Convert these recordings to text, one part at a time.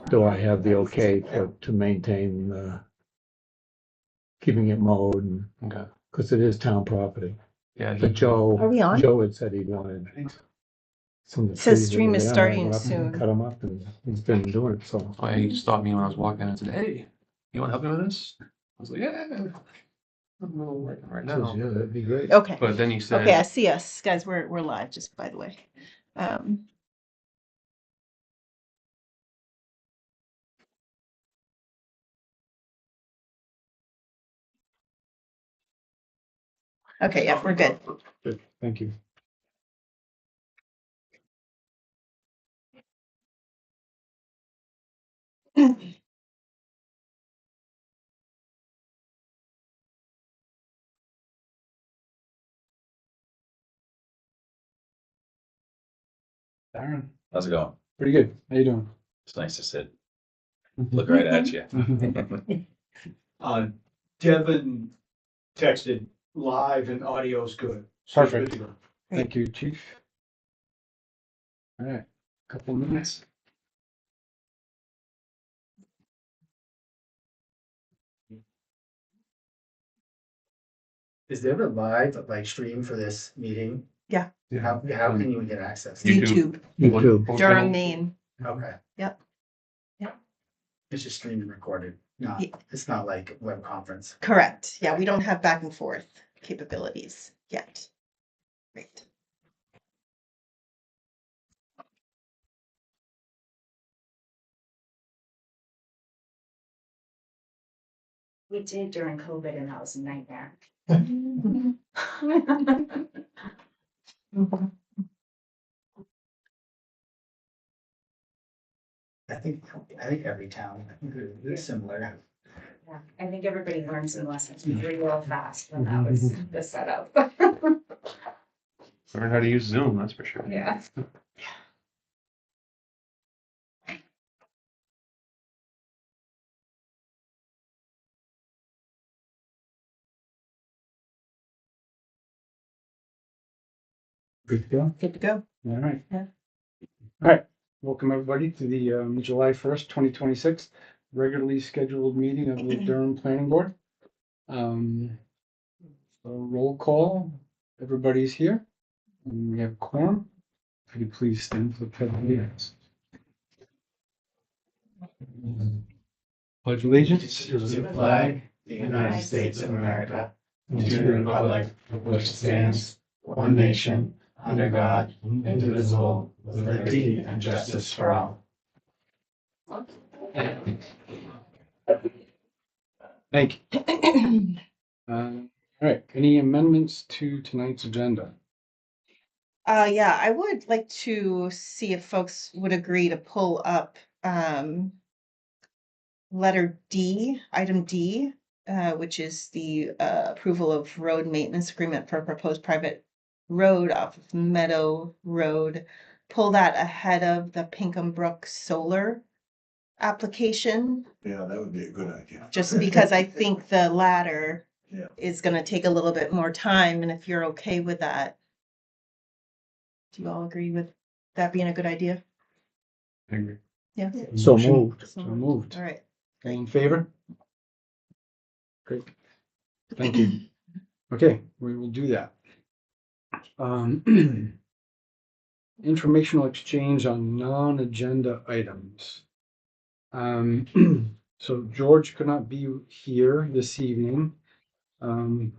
do I have the okay to maintain, keeping it mowed, and, Okay. because it is town property. Yeah. But Are we on? Joe had said he wanted some of the It says trees. stream is I starting went up and soon. cut them up, and he's been doing it, so. Oh, yeah, he stopped me when I was walking and said, "Hey, you want to help me with this?" I was like, "Yeah, I'm working right Says, now." yeah, that'd be great. Okay. But then he said, Okay, I see us. Guys, we're live, just by the way. Okay, yeah, we're good. Good, thank you. Darren, how's it going? Pretty good. How you doing? It's nice to sit, look right at you. Devin texted live and audio's good. So Perfect. good to go. Thank you, chief. All right, couple minutes. Is there a live like stream for this meeting? Yeah. How can you get access? YouTube, YouTube. Durham, Maine. Okay. Yep. Yep. It's just streamed and recorded. No, Yeah. it's not like web conference. Correct. Yeah, we don't have back and forth capabilities yet. Great. We did during COVID and that was a nightmare. I think every town is similar. Yeah, I think everybody learned some lessons real fast when that was the setup. "Learn how to use Zoom." That's for sure. Yeah. Good to go. Good to go. All right. Yeah. All right. Welcome, everybody, to the July 1st, 2026 regularly scheduled meeting of the Durham Planning Board. So roll call. Everybody's here. And we have quorum. If you please stand for the pledge of allegiance. Pledge allegiance to the flag, the United States of America, and to the republic for which it stands, one nation, under God, indivisible, with liberty and justice for all. Thank you. All right, any amendments to tonight's agenda? Yeah, I would like to see if folks would agree to pull up letter D, item D, which is the approval of road maintenance agreement for a proposed private road off of Meadow Road. Pull that ahead of the Pinkham Brook solar application, Yeah, that would be a good idea. just because I think the latter Yeah. is gonna take a little bit more time, and if you're okay with that. Do you all agree with that being a good idea? I agree. Yeah. So Motion. moved. So All moved. right. All in favor? Great. Thank you. Okay, we will do that. Informational exchange on non-agenda items. So George could not be here this evening. Calvin,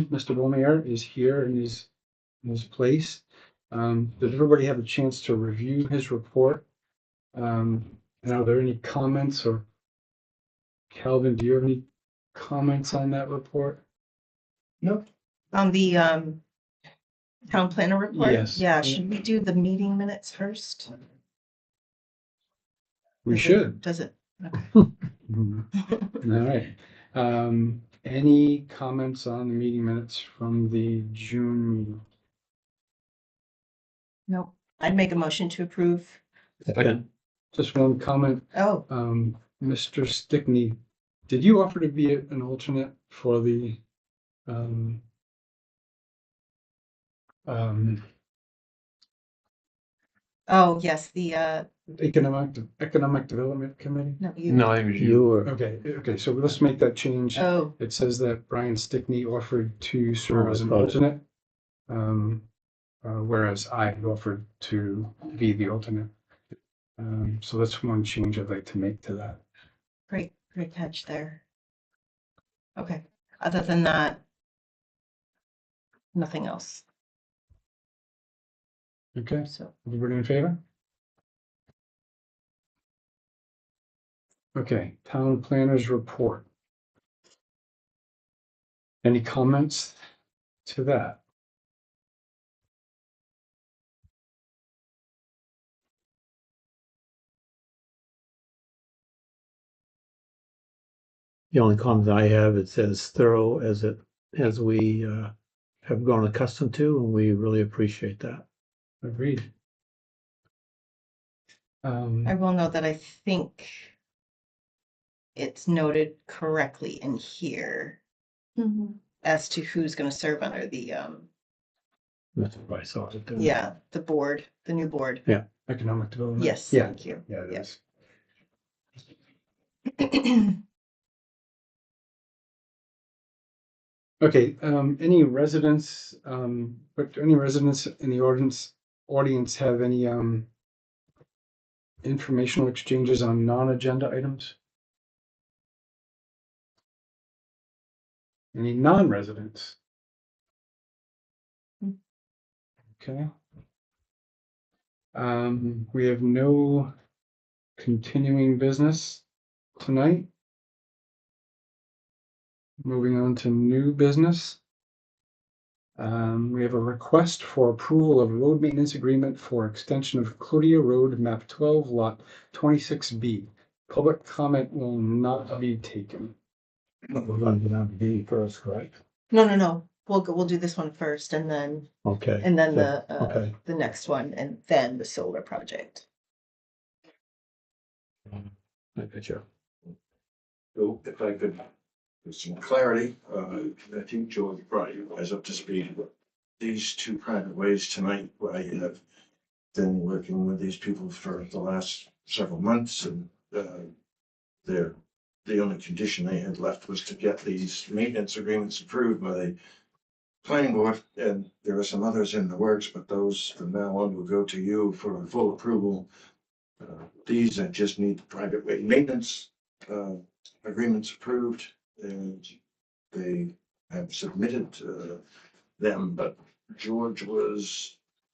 Mr. Beaumayor, is here in his place. Did everybody have a chance to review his report? And are there any comments, or Calvin, do you have any comments on that report? Nope. On the town planner report? Yes. Yeah, should we do the meeting minutes first? We Does it- should. Does it? All right. Any comments on the meeting minutes from the June meeting? No, I'd make a motion to approve. Second. Just one comment. Oh, Mr. Stickney, did you offer to be an alternate for the oh, yes, the Economic Development Committee? No, you. No, I think we should. You were, Okay, so let's make that change. Oh, It says that Brian Stickney offered to serve Oh, as I an thought it- alternate. Whereas I offered to be the alternate. So that's one change I'd like to make to that. great catch there. Okay, other than that, nothing else. Okay, So, everybody in favor? Okay, town planners report. Any comments to that? the only comment I have, it's as thorough as we have grown accustomed to, and we really appreciate that. Agreed. I will note that I think it's noted correctly in here as to who's gonna serve under the, That's what I saw it doing. yeah, the board, the new board. Economic development. Yes, Yeah, thank you. yeah, it Yeah. is. Okay, any residents in the audience have any, informational exchanges on non-agenda items? Any non-residents? Okay. We have no continuing business tonight. Moving on to new business. We have a request for approval of road maintenance agreement for extension of Clodia Road, map 12, lot 26B. Public comment will not be taken. We're going to have B first, correct? No, we'll do this one first and then Okay. Okay. the next one and then the solar project. I got you. So if I could, with some clarity, I think George brought you guys up to speed. These two private ways tonight, I have been working with these people for the last several months and the only condition they had left was to get these maintenance agreements approved by the planning board, and there are some others in the works, but those from now on will go to you for full approval. These I just need the private way maintenance agreements approved, and they have submitted them, but George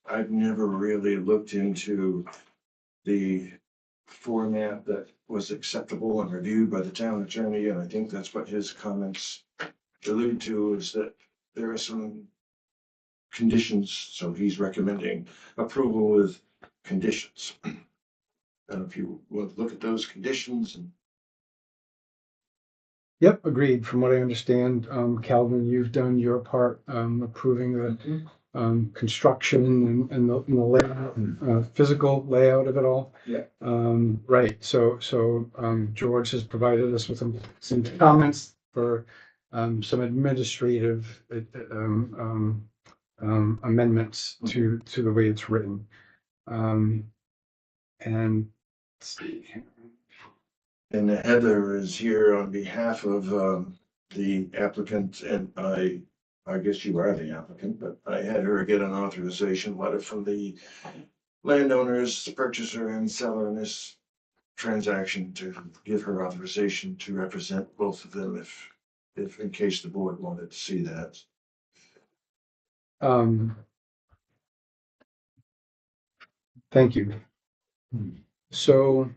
I've never really looked into the format that was acceptable and reviewed by the town attorney, and I think that's what his comments allude to, is that there are some conditions, so he's recommending approval with conditions. I don't know if you want to look at those conditions and. Yep, agreed. From what I understand, Calvin, you've done your part, approving the construction and the layout, physical layout of it all. Yeah. Right, so George has provided us with some comments for some administrative amendments to the way it's written. And let's see. And Heather is here on behalf of the applicant, and I guess you are the applicant, but I had her get an authorization letter from the landowners, the purchaser and seller in this transaction to give her authorization to represent both of them if in case the board wanted to see that. Thank you. So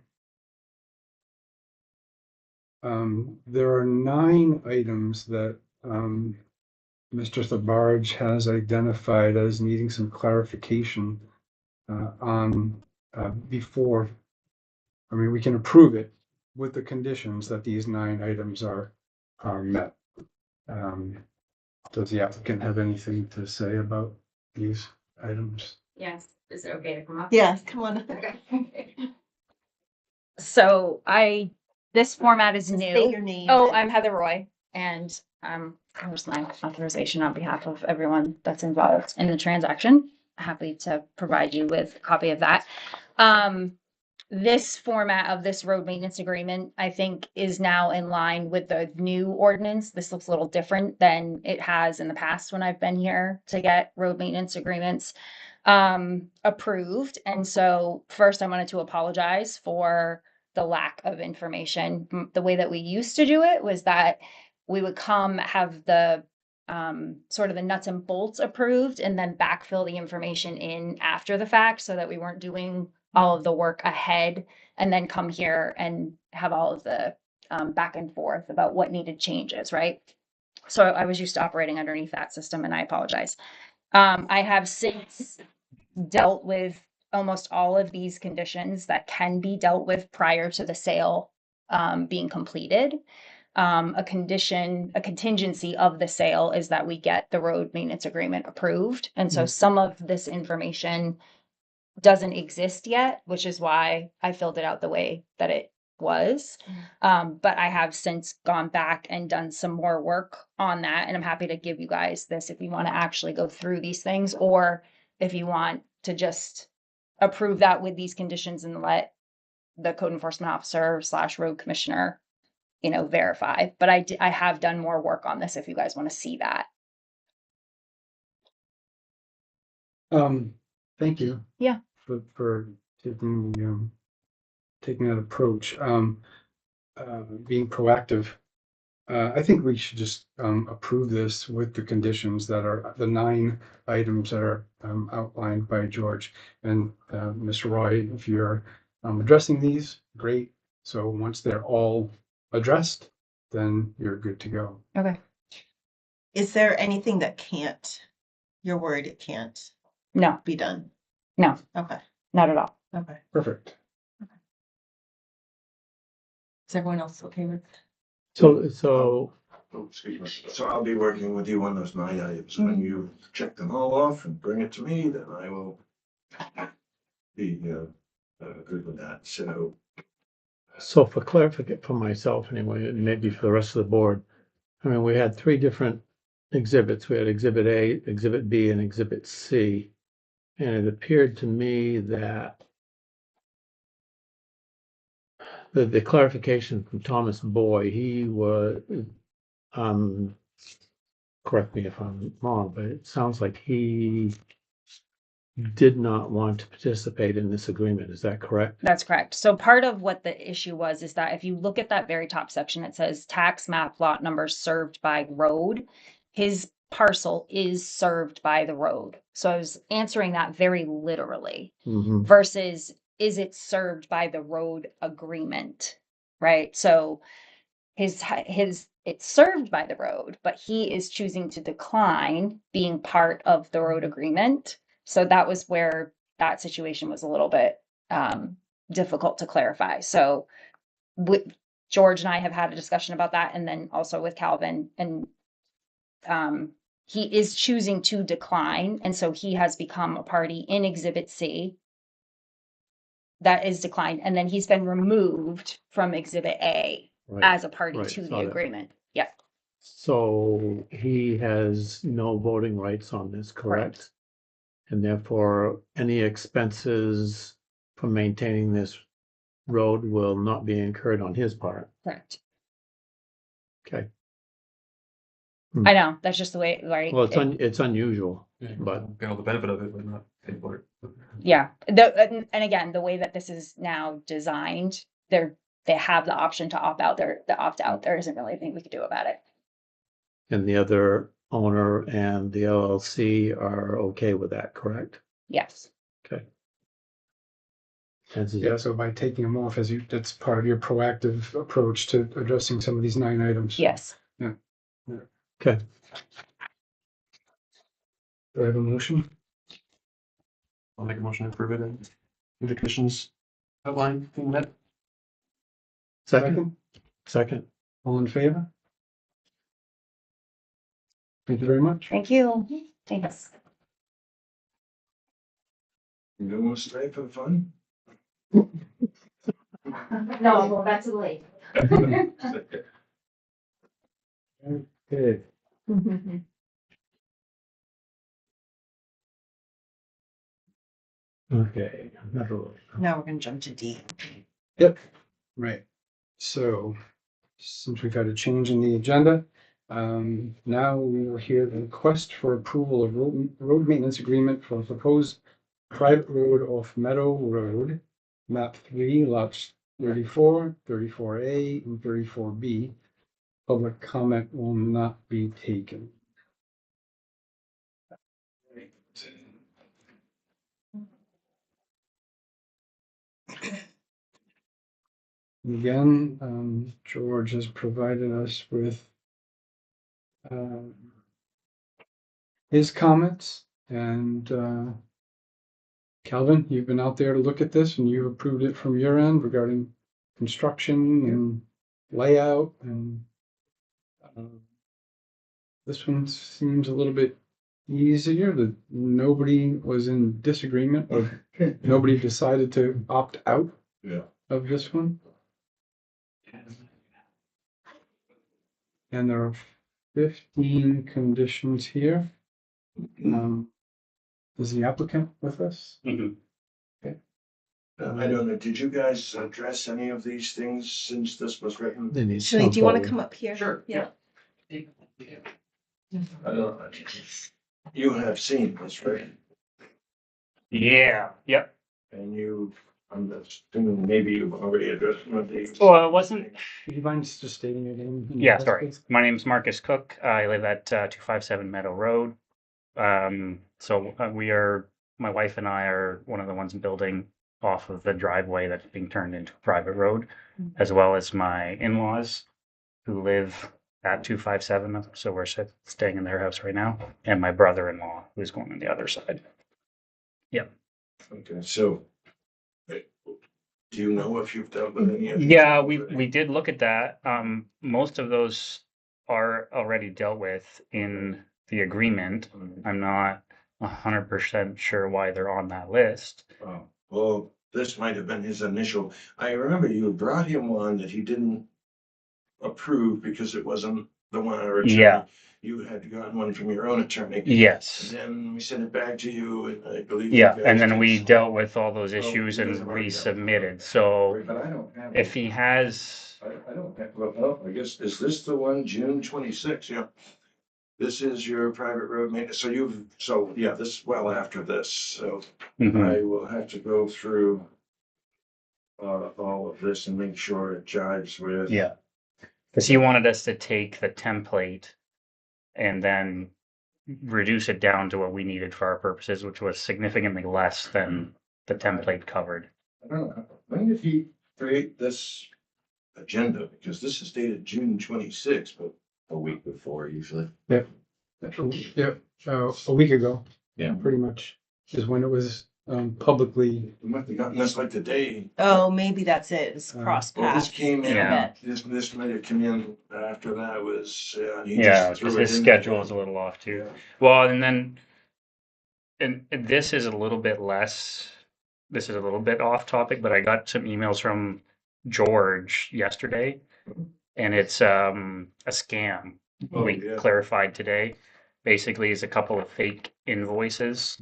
there are 9 items that Mr. Thabarge has identified as needing some clarification on before. I mean, we can approve it with the conditions that these 9 items are met. Does the applicant have anything to say about these items? Yes, is it okay to come up? Yeah, come on. Okay. So this format is State new. your name. Oh, I'm Heather Roy, and here's my authorization on behalf of everyone that's involved in the transaction. Happy to provide you with a copy of that. this format of this road maintenance agreement, I think, is now in line with the new ordinance. This looks a little different than it has in the past when I've been here to get road maintenance agreements approved. And so first I wanted to apologize for the lack of information. The way that we used to do it was that we would come have the sort of the nuts and bolts approved and then backfill the information in after the fact so that we weren't doing all of the work ahead and then come here and have all of the back and forth about what needed changes, right? So I was used to operating underneath that system and I apologize. I have since dealt with almost all of these conditions that can be dealt with prior to the sale being completed. A contingency of the sale is that we get the road maintenance agreement approved. And so some of this information doesn't exist yet, which is why I filled it out the way that it was. But I have since gone back and done some more work on that. And I'm happy to give you guys this if you want to actually go through these things, or if you want to just approve that with these conditions and let the code enforcement officer / road commissioner, verify. But I have done more work on this if you guys want to see that. Thank you. Yeah. For taking that approach, being proactive. I think we should just approve this with the conditions that are the 9 items that are outlined by George and Mr. Roy. If you're addressing these, great. So once they're all addressed, then you're good to go. Okay. Is there anything that you're worried it can't No, be done? no, Okay, not at all. okay. Perfect. Is everyone else okay with? So Oh, excuse me. So I'll be working with you on those 9 items. When you check them all off and bring it to me, then I will be good with that. So for clarification, for myself anyway, and maybe for the rest of the board, I mean, we had 3 different exhibits. We had Exhibit A, Exhibit B, and Exhibit C. And it appeared to me that the clarification from Thomas Boy, he was, correct me if I'm wrong, but it sounds like he did not want to participate in this agreement. Is that correct? That's correct. So part of what the issue was is that if you look at that very top section, it says tax map lot numbers served by road. His parcel is served by the road. So I was answering that very literally Mhm. versus is it served by the road agreement, right? So it's served by the road, but he is choosing to decline being part of the road agreement. So that was where that situation was a little bit difficult to clarify. So George and I have had a discussion about that, and then also with Calvin, and he is choosing to decline, and so he has become a party in Exhibit C that is declined, and then he's been removed from Exhibit A Right. as a party right, to saw the that. agreement. Yeah, So he has no voting rights on this, correct? Correct. And therefore, any expenses for maintaining this road will not be incurred on his part. correct. Okay. I know, that's just the way, right? Well, it's unusual, Yeah, but get all the benefit of it, but not pay for it. Yeah, and again, the way that this is now designed, they have the option to opt out. The opt out. There isn't really anything we could do about it. and the other owner and the LLC are okay with that, correct? Yes. Okay. That's Yeah, so by taking them off that's part of your proactive approach to addressing some of these 9 items. Yes. okay. Do I have a motion? I'll make a motion to approve it and with the conditions outlined in that. Second. All in favor? Thank you very much. Thank you. Thanks. You don't want to stay for the fun? No, I'll go back to the lake. Okay. Okay, Meadow Road. Now we're gonna jump to D. Yep, right. So, since we've had a change in the agenda, now we will hear the request for approval of road maintenance agreement for a proposed private road off Meadow Road, map 3, lots 34, 34A, and 34B. Public comment will not be taken. Again, George has provided us with um, his comments, and Calvin, you've been out there to look at this and you've approved it from your end regarding construction and layout, and this one seems a little bit easier, that nobody was in disagreement, or nobody decided to opt out Yeah. of this one. And there are 15 conditions here. Is the applicant with us? I don't know, did you guys address any of these things since this was written? They need Shelley, some do you wanna forward. come up here? Sure, Yeah. I don't know. You have seen this, right? Yeah, yep. And you, I'm assuming maybe you've already addressed some of these. Well, it wasn't, Would you mind just stating your name? and yeah, address, sorry. please? My name's Marcus Cook. I live at 257 Meadow Road. My wife and I are one of the ones building off of the driveway that's being turned into a private road, as well as my in-laws who live at 257. So we're staying in their house right now, and my brother-in-law who's going on the other side. Okay, so. Do you know if you've dealt with any of these? Yeah, we did look at that. Most of those are already dealt with in the agreement. I'm not 100% sure why they're on that list. Oh, well, this might have been his initial, I remember you brought him one that he didn't approve because it wasn't the one our attorney. Yeah. You had gotten one from your own attorney. Yes. And then we sent it back to you, and I believe. Yeah, you and guys then we did- dealt with all those Oh, issues you and guys have already dealt with resubmitted. So But I don't have. if he has, I don't have, well, I guess, is this the one, June 26th? Yeah. This is your private road maintenance, so yeah, this is well after this, so Mhm. I will have to go through. All of this and make sure it jives with. yeah, because he wanted us to take the template and then reduce it down to what we needed for our purposes, which was significantly less than the template covered. I don't know, when did he create this agenda? Because this is dated June 26th, but. A week before usually. Yep, a week ago. Yeah. Pretty much is when it was publicly. We might have gotten this like the day. Oh, maybe that's it. It's cross Well, this paths. came in, Yeah. this might have come in after that was, he Yeah, just because threw it his in. schedule is a little off too. Well, and then, and this is a little bit less, this is a little bit off topic, but I got some emails from George yesterday, and it's a scam. Oh, We yeah. clarified today. Basically, it's a couple of fake invoices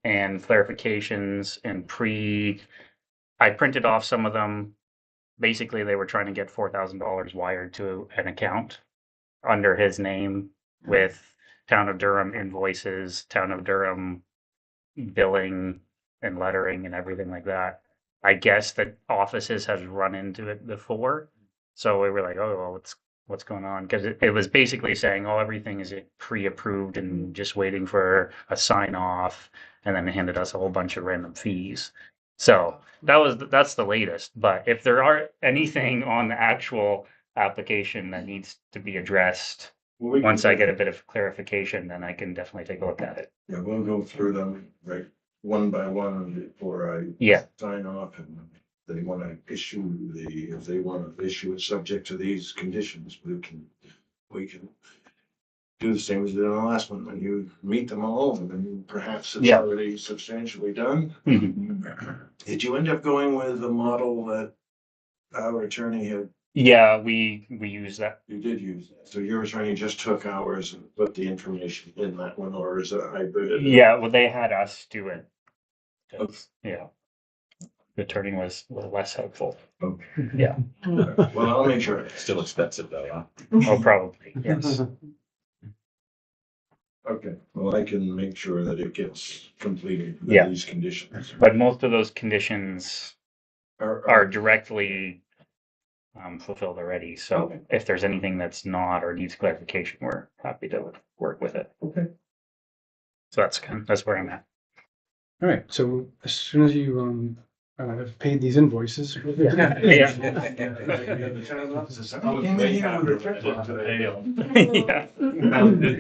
and clarifications and I printed off some of them. Basically, they were trying to get $4,000 wired to an account under his name with Town of Durham invoices, Town of Durham billing and lettering and everything like that. I guess that offices has run into it before. So we were like, oh, well, what's going on? Because it was basically saying, oh, everything is pre-approved and just waiting for a sign off, and then they handed us a whole bunch of random fees. So that's the latest. But if there are anything on the actual application that needs to be addressed, Well, we can once I do get a that. bit of clarification, then I can definitely take a look at it. Yeah, we'll go through them, right, one by one before I. Yeah. Sign off, and they wanna issue if they wanna issue it subject to these conditions, we can. Do the same as we did on the last one, when you meet them all, and then perhaps it's Yeah. already substantially done. Mhm. Did you end up going with the model that our attorney had, Yeah, we use that. you did use that, so your attorney just took ours and put the information in that one, or is it a hybrid? Yeah, well, they had us do it 'cause, yeah. The attorney was less helpful. Okay. Yeah. Well, I'll make sure. Still expensive though, huh? Oh, probably, yes. Okay, well, I can make sure that it gets completed with Yeah. these conditions. But most of those conditions are directly fulfilled already. So Okay. if there's anything that's not or needs clarification, we're happy to work with it. Okay. So that's where I'm at. All right, so as soon as you have paid these invoices. Yeah. Yeah. I did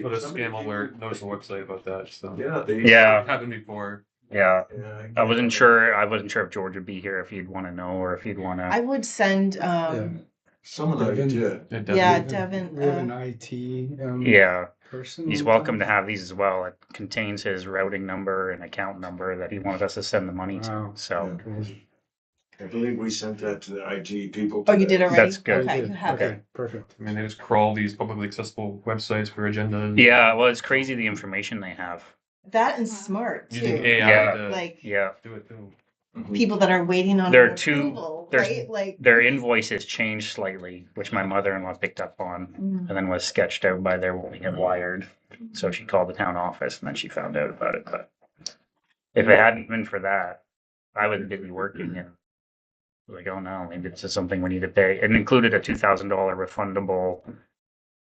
put a scam alert, notice on the website about that, so. Yeah, they. Yeah. Happened before. Yeah. Yeah, I wasn't sure if George would be here, if he'd want to know, or if he'd want I to. would send, Some of them did. yeah, Devin. Devin, We have an IT Yeah. person. He's on welcome to time. have these as well. It contains his routing number and account number that he wanted us to send the money to. Wow. So I believe we sent that to the IT people. oh, you did today. already? That's good. Oh, you Okay, did. you have Okay, it. perfect. I mean, they just crawl these publicly accessible websites for agendas. yeah, well, it's crazy the information they have. That and smart Using too. AI Yeah. to Like Yeah. do it too. people that are waiting on There an are two- approval, there's- right? Like. Their invoices changed slightly, which my mother-in-law picked up on, Mm. and then was sketched out by their wanting it wired. So she called the town office, and then she found out about it. But if it hadn't been for that, I was busy working and like, oh no, maybe this is something we need to pay. It included a $2,000 refundable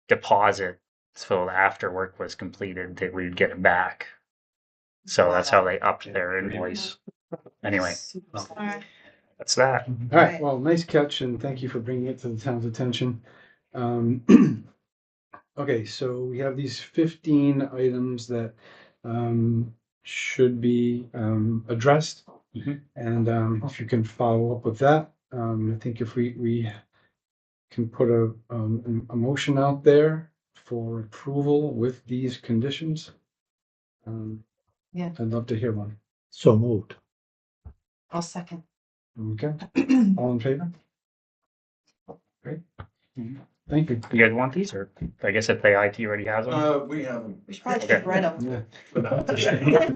deposit, so after work was completed, that we'd get it back. So that's how they upped their invoice. Anyway, Super smart. that's that. All right, well, nice catch, and thank you for bringing it to the town's attention. Okay, so we have these 15 items that should be addressed. Mhm. And if you can follow up with that, I think if we can put a motion out there for approval with these conditions. Yeah. I'd love to hear one. So moved. I'll second. Okay, all in favor? Great. Thank you. You guys want these, or I guess if the IT already has them? We haven't. We should probably Okay. get rid of them. Yeah. But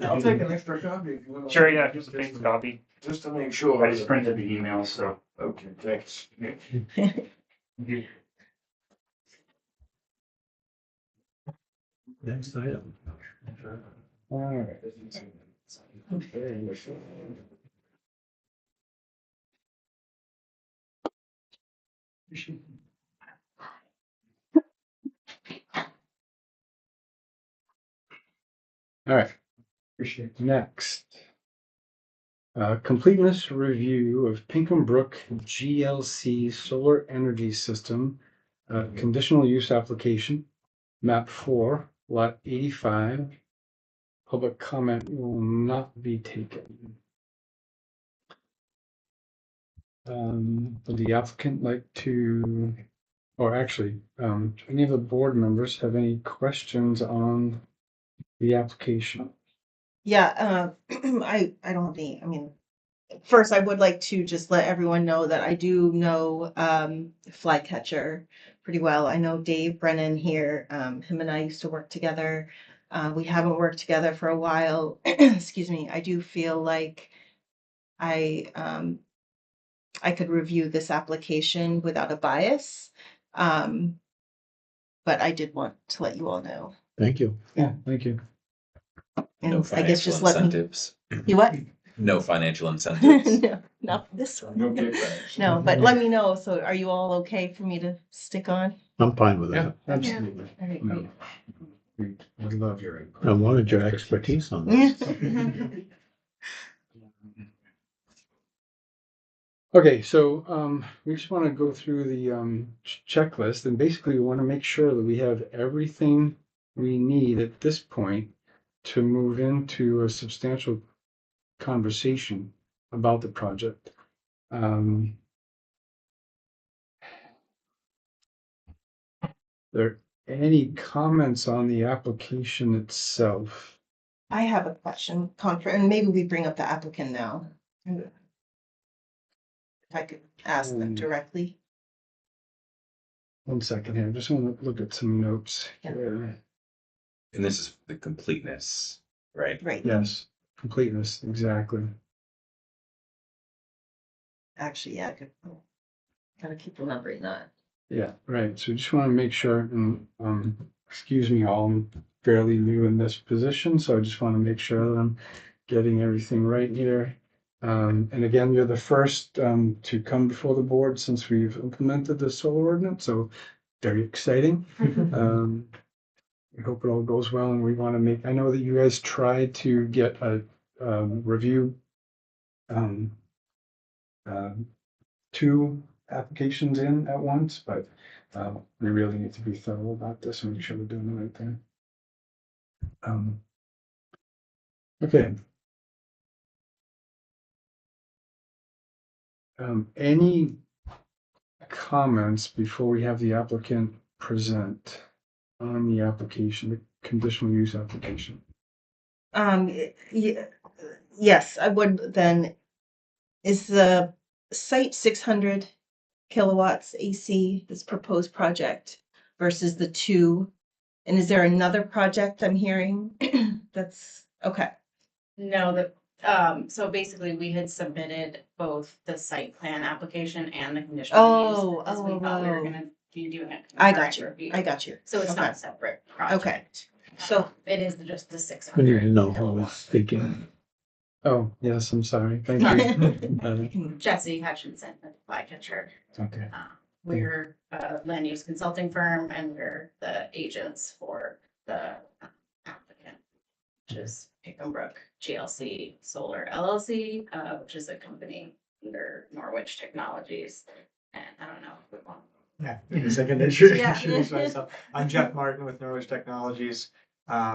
I'll take an extra copy if you want. Sure, yeah, just a paper copy. Just to make sure. I just printed the email, so. Okay, thanks. Next item. All right. All right. Appreciate it. Next. Completeness review of Pinkham Brook GLC Solar Energy System, conditional use application, map 4, lot 85. Public comment will not be taken. Would the applicant like to, or actually, do any of the board members have any questions on the application? Yeah, I don't have any, I mean, first I would like to just let everyone know that I do know Flycatcher pretty well. I know Dave Brennan here. Him and I used to work together. We haven't worked together for a while. Excuse me. I do feel like I could review this application without a bias. But I did want to let you all know. Thank you. Yeah, thank you. And No I guess financial just let me, incentives. you what? No financial incentives. No, not this one. No kickbacks. No, but let me know. So are you all okay for me to stick on? I'm fine with Yeah. that. Absolutely. All right, No. I love your input. I wanted your expertise on this. great. Okay, so we just want to go through the checklist, and basically we want to make sure that we have everything we need at this point to move into a substantial conversation about the project. There any comments on the application itself? I have a question, and maybe we bring up the applicant now. If I could ask them directly. 1 second here, I just want to look at some notes Yeah. here. And this is the completeness, right? Right. Yes. completeness, exactly. Actually, yeah, gotta keep remembering that. Yeah, right. So just want to make sure, and excuse me, all, I'm fairly new in this position, so I just want to make sure that I'm getting everything right here. And again, you're the first to come before the board since we've implemented the solar ordinance, so very exciting. We hope it all goes well, and we want to make, I know that you guys tried to get a review um, two applications in at once, but we really need to be thorough about this and make sure we're doing the right thing. Okay. Any comments before we have the applicant present on the application, the conditional use application? Yes, I would then. Is the site 600 kilowatts AC, this proposed project versus the 2? And is there another project I'm hearing? That's okay. No, so basically we had submitted both the site plan application and the conditional use. Because we thought we were gonna be doing it. I got you. So it's Okay. not a separate project. So It is just the We need to 600. know who is speaking. Oh, yes, I'm sorry. Thank you. Jesse Hutchinson, the flycatcher. Okay. We're a land use consulting firm and we're the agents for the applicant, which is Pick'em Brook GLC Solar LLC, which is a company under Norwich Technologies. And I don't know if we want. Yeah, give me a second to introduce Yeah. myself. I'm Jeff Martin with Norwich Technologies.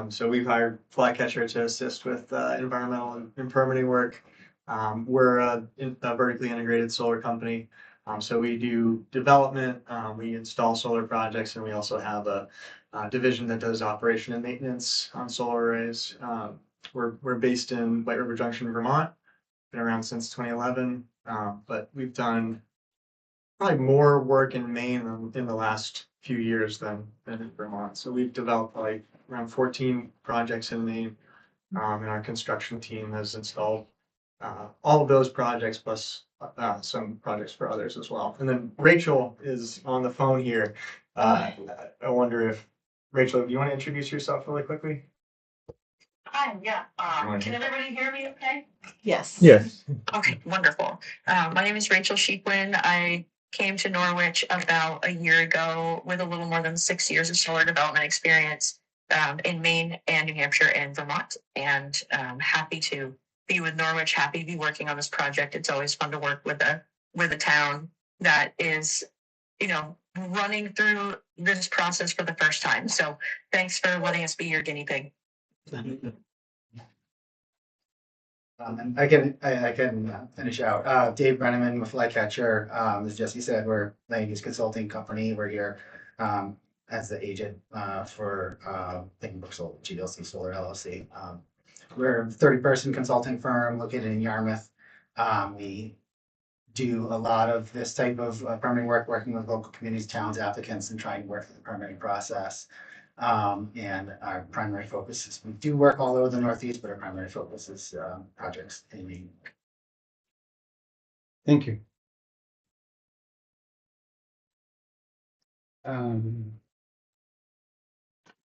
So we've hired Flycatcher to assist with environmental and permitting work. We're a vertically integrated solar company. So we do development, we install solar projects, and we also have a division that does operation and maintenance on solar arrays. We're based in White River Junction, Vermont. Been around since 2011, but we've done probably more work in Maine in the last few years than in Vermont. So we've developed like around 14 projects in Maine. And our construction team has installed all of those projects plus some projects for others as well. And then Rachel is on the phone here. I wonder if, Rachel, do you want to introduce yourself really quickly? Hi, yeah. Can everybody hear me okay? Yes. Yes. Okay, wonderful. My name is Rachel Sheeplin. I came to Norwich about a year ago with a little more than 6 years of solar development experience in Maine and New Hampshire and Vermont. And happy to be with Norwich, happy to be working on this project. It's always fun to work with a town that is, running through this process for the first time. So thanks for letting us be your guinea pig. And I can finish out. Dave Brenneman with Flycatcher. As Jesse said, we're a land use consulting company. We're here as the agent for Pick'em Brook Solar, GLC Solar LLC. We're a 30-person consulting firm located in Yarmouth. We do a lot of this type of permitting work, working with local communities, towns, applicants, and trying to work through the permitting process. And our primary focus is, we do work all over the Northeast, but our primary focus is projects in Maine. Thank you.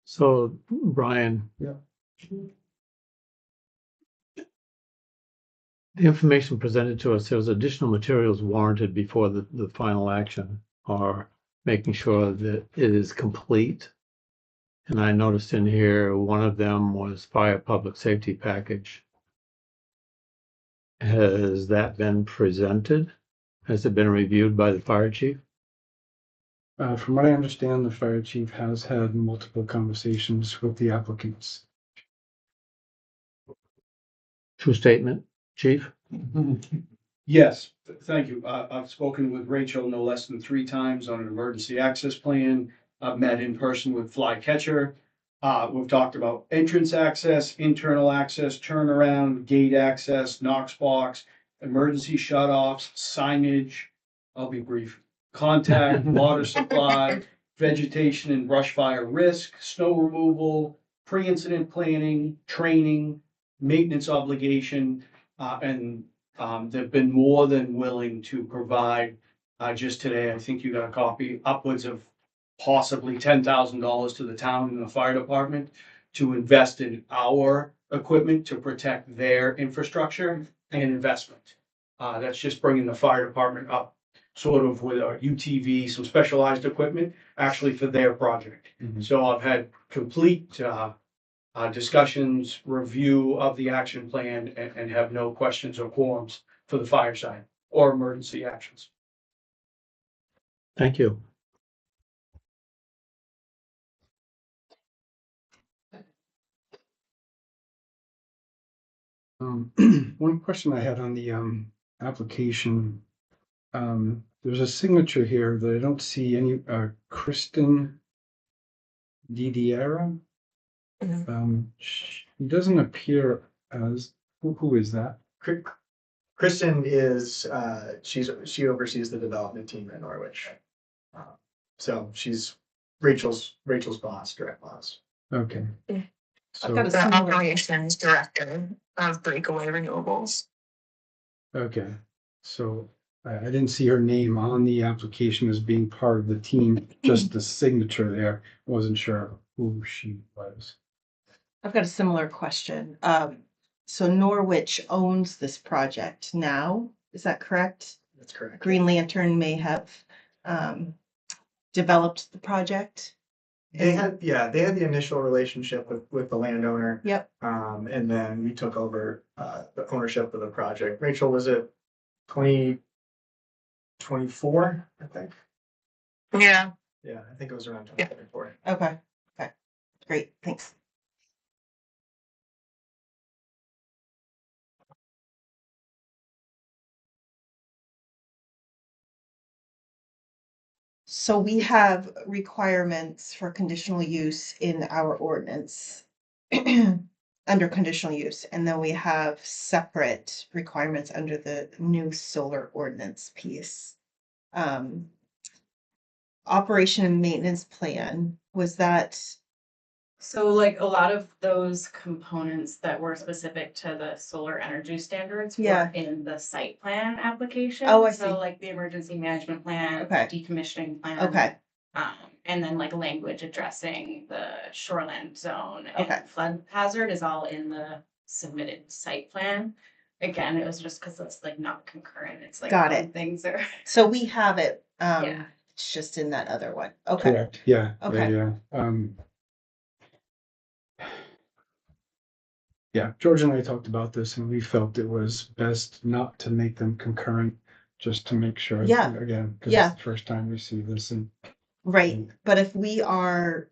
So, Brian. Yeah. The information presented to us, there was additional materials warranted before the final action, or making sure that it is complete. And I noticed in here, one of them was fire public safety package. Has that been presented? Has it been reviewed by the fire chief? From what I understand, the fire chief has had multiple conversations with the applicants. True statement, chief? Yes, thank you. I've spoken with Rachel no less than 3 times on an emergency access plan. I've met in person with Flycatcher. We've talked about entrance access, internal access, turnaround, gate access, Knox box, emergency shutoffs, signage. I'll be brief. Contact, water supply, vegetation and brush fire risk, snow removal, pre-incident planning, training, maintenance obligation, and they've been more than willing to provide, just today, I think you got a copy, upwards of possibly $10,000 to the town and the fire department to invest in our equipment to protect their infrastructure and investment. That's just bringing the fire department up sort of with our UTV, some specialized equipment, actually for their project. Mhm. So I've had complete discussions, review of the action plan, and have no questions or qualms for the fire side or emergency actions. Thank you. One question I had on the application, there's a signature here that I don't see any, Kristen Didiera. She doesn't appear as, who is that? Kristen is, she oversees the development team at Norwich. So she's Rachel's boss, direct boss. Okay. Yeah. So, The operations director of Breakaway Renewables. okay, so I didn't see her name on the application as being part of the team, just the signature there. Wasn't sure who she was. I've got a similar question. So Norwich owns this project now, is that correct? That's correct. Green Lantern may have developed the project. They had the initial relationship with the landowner. Yep. And then we took over the ownership of the project. Rachel, was it 2024, I think? Yeah. Yeah, I think it was around 2024. Okay, great, thanks. So we have requirements for conditional use in our ordinance. Under conditional use, and then we have separate requirements under the new solar ordinance piece. Operation and maintenance plan, was that, So like a lot of those components that were specific to the solar energy standards Yeah. were in the site plan application. Oh, I see. So like the emergency management plan, Okay. decommissioning plan. okay, And then like language addressing the shoreline zone Okay. and flood hazard is all in the submitted site plan. Again, it was just because it's like not concurrent. It's like Got when it. things are. so we have it, Yeah. it's just in that other one, okay, Correct, yeah. Okay. Yeah. Yeah, George and I talked about this and we felt it was best not to make them concurrent, just to make sure. Yeah. Again, because Yeah. it's the first time we see this and. right, but if we are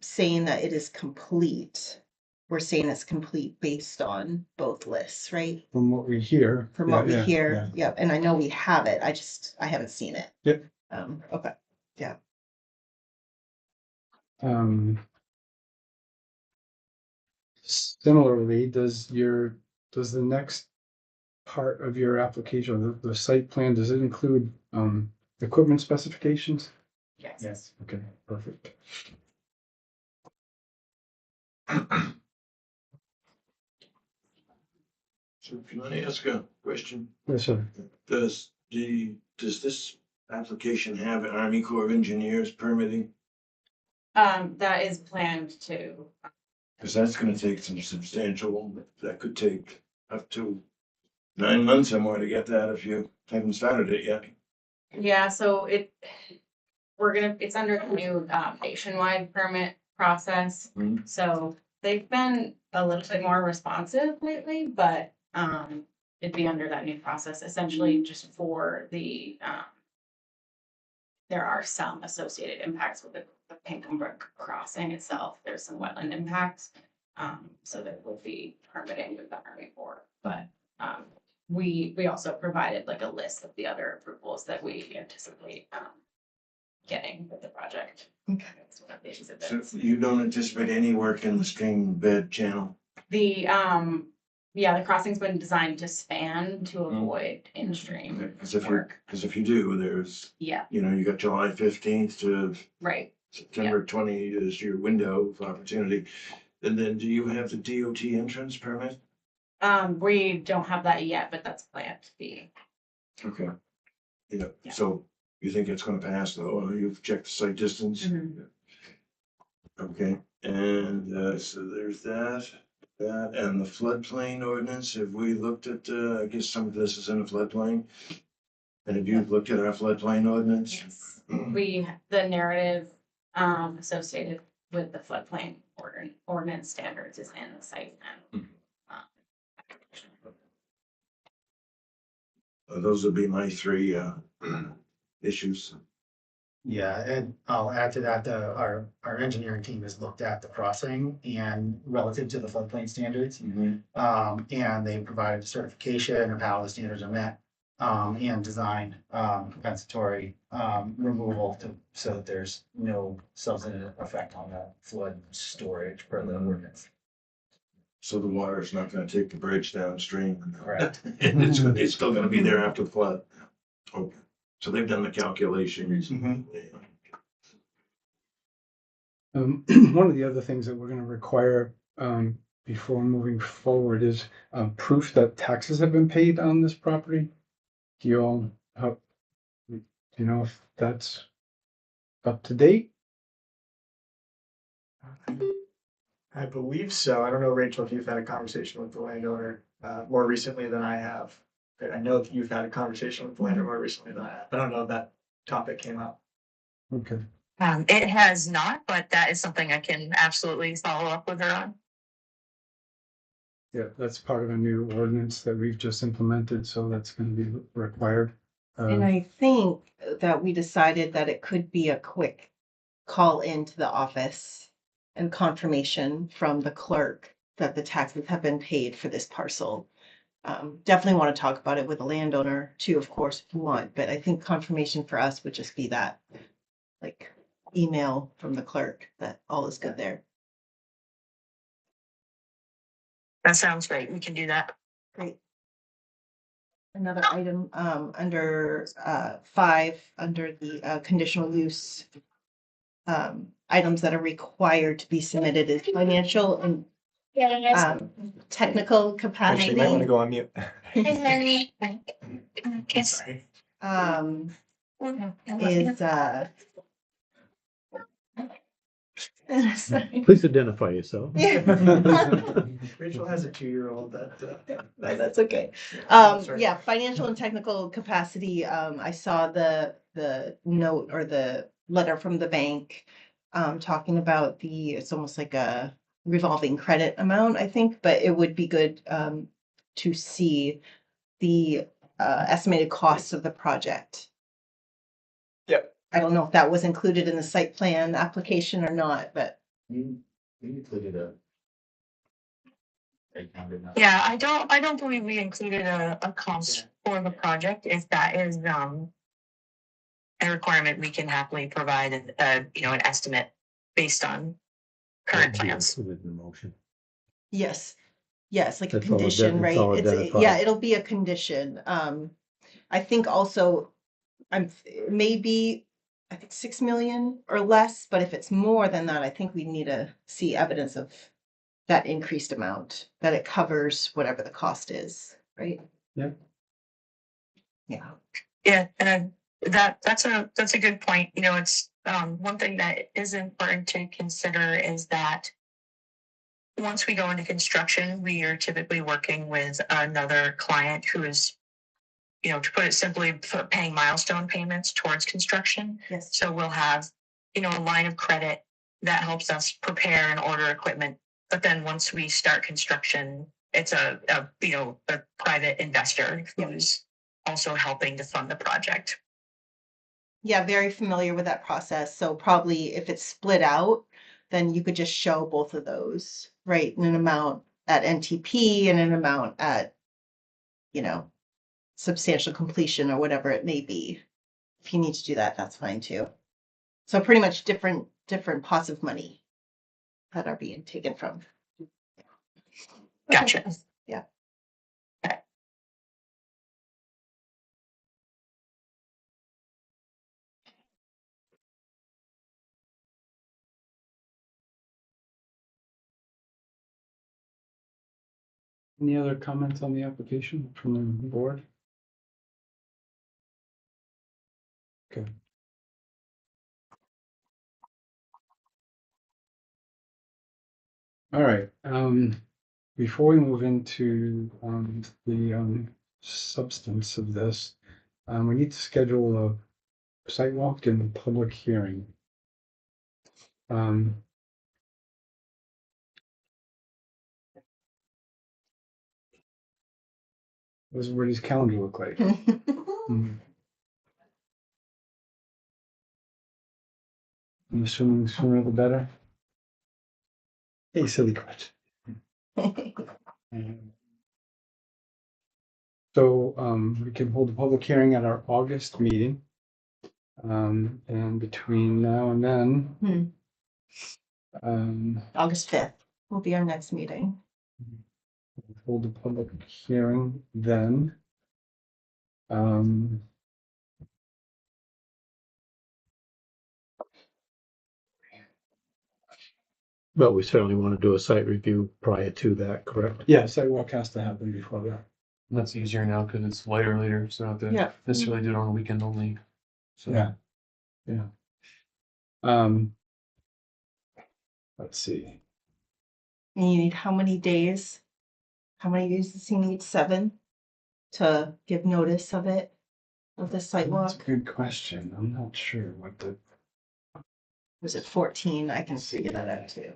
saying that it is complete, we're saying it's complete based on both lists, right? From what we hear. From yeah, what we yeah, hear, yep, and I know we have it, I haven't seen it. Yep. Okay, Similarly, does the next part of your application, the site plan, does it include, equipment specifications? Yes. Okay, perfect. So can I ask a question? Yes, sir. Does this application have Army Corps of Engineers permitting? That is planned to. Because that's gonna take some substantial, that could take up to 9 months or more to get that if you haven't started it yet. Yeah, so it's under the new nationwide permit process. Mhm. So they've been a little bit more responsive lately, but it'd be under that new process, essentially just for the there are some associated impacts with the Pinkham Brook crossing itself. There's some wetland impacts. So there will be permitting with the Army Corps, but we also provided like a list of the other approvals that we anticipate getting with the project. Okay. That's one of the So exhibits. you don't anticipate any work in the stream bed channel? The the crossing's been designed to span to avoid in-stream Because if work. you do, there's, Yeah, you got July 15th to right. September 20 is your window of opportunity. And then do you have the DOT entrance permit? We don't have that yet, but that's planned to be. Okay. Yeah, Yeah. so you think it's gonna pass though, or you've checked the site distance? Mhm. Okay, and so there's that, and the floodplain ordinance, have we looked at, I guess some of this is in the floodplain? And have you looked at our floodplain ordinance? Yes. The narrative, associated with the floodplain ordinance standards is in the site plan. Those would be my three, issues. Yeah, and I'll add to that, our engineering team has looked at the crossing and relative to the floodplain standards. And they provided a certification of how the standards are met, and design, compensatory, removal so that there's no substantive effect on the flood storage per the ordinance. So the water is not gonna take the bridge downstream. Correct. It's still gonna be there after the flood. Okay, so they've done the calculations. One of the other things that we're gonna require, before moving forward is, proof that taxes have been paid on this property. Do you all, do you know if that's up to date? I believe so. I don't know, Rachel, if you've had a conversation with the landowner more recently than I have. I know that you've had a conversation with the landowner more recently than I have. I don't know if that topic came up. Okay. It has not, but that is something I can absolutely follow up with her on. Yeah, that's part of a new ordinance that we've just implemented, so that's gonna be required. And I think that we decided that it could be a quick call into the office and confirmation from the clerk that the taxes have been paid for this parcel. Definitely want to talk about it with the landowner too, of course, if you want, but I think confirmation for us would just be that, like, email from the clerk that all is good there. That sounds great. We can do that. Great. Another item, under, 5, under the, conditional use. Items that are required to be submitted is financial and, technical capacity. Actually, you might want to go on mute. Sorry. Is, sorry. Please identify yourself. Rachel has a 2-year-old that. No, that's okay. Sorry. Yeah, financial and technical capacity, I saw the note or the letter from the bank, talking about it's almost like a revolving credit amount, I think, but it would be good, to see the, estimated costs of the project. Yep. I don't know if that was included in the site plan application or not, but We included a. Yeah, I don't believe we included a cost for the project. If that is, a requirement, we can happily provide an estimate based on current plans. Included in the motion. yes, like a That's all condition, it's right? all It's, identified. yeah, it'll be a condition. I think also, maybe, I think 6 million or less, but if it's more than that, I think we need to see evidence of that increased amount, that it covers whatever the cost is, right? Yeah. Yeah. Yeah, and that's a good point. It's one thing that is important to consider is that once we go into construction, we are typically working with another client who is, to put it simply, paying milestone payments towards construction. Yes. So we'll have, a line of credit that helps us prepare and order equipment. But then once we start construction, it's a private investor who's also helping to fund the project. Yeah, very familiar with that process. So probably if it's split out, then you could just show both of those, right? And an amount at NTP and an amount at, substantial completion or whatever it may be. If you need to do that, that's fine too. So pretty much different pots of money that are being taken from. Gotcha. Yeah. Any other comments on the application from the board? Okay. All right, before we move into, the, substance of this, we need to schedule a sidewalk and public hearing. Um, what does everybody's calendar look like? Hmm. I'm assuming sooner the better. Hey, silly question. So, we can hold a public hearing at our August meeting. And between now and then, August 5th will be our next meeting. hold a public hearing then. Um, But we certainly want to do a site review prior to that, correct? yeah, sidewalk has to happen before that. And that's easier now because it's lighter later, so I don't have Yeah. to necessarily do it on the weekend only. So Yeah. Yeah. Um, let's see. And you need how many days? How many days does he need? 7 to give notice of it, of the That's a sidewalk? good question. I'm not sure what the, Was it 14? I can figure that out too.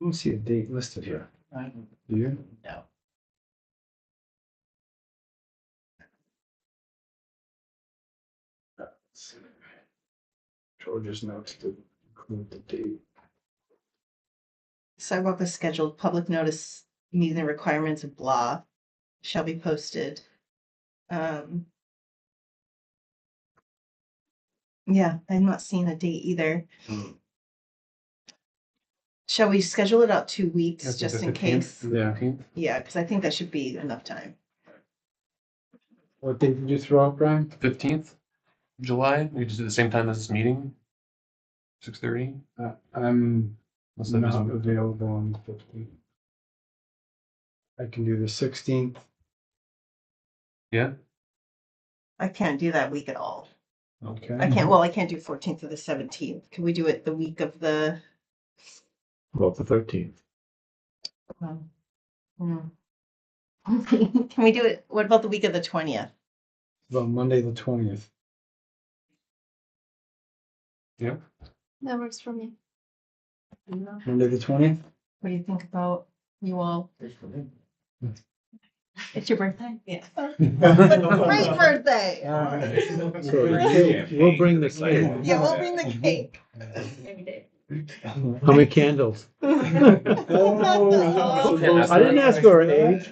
I don't see a date listed here. Do you? No. Let's see. George's notes to include the date. Sidewalk is scheduled, public notice, meeting the requirements of blah, shall be posted. Yeah, I'm not seeing a date either. Shall we schedule it out 2 weeks I think just the in 15th, case? the Yeah. 15th. Yeah, because I think that should be enough time. What date did you throw out, Brian? 15th of July. We just do the same time as this meeting. 6:30. I'm Unless that not is- available on the 15th. I can do the 16th. Yeah. I can't do that week at all. Okay. I can't do 14th or the 17th. Can we do it the week of the? About the 13th. Can we do it? What about the week of the 20th? Well, Monday, the 20th. Yeah. That works for me. Monday, the 20th? What do you think about you all? It's your birthday? Yeah. Great birthday! So we'll bring the cake. Yeah, we'll bring the cake. How many candles? Oh. I didn't ask her age.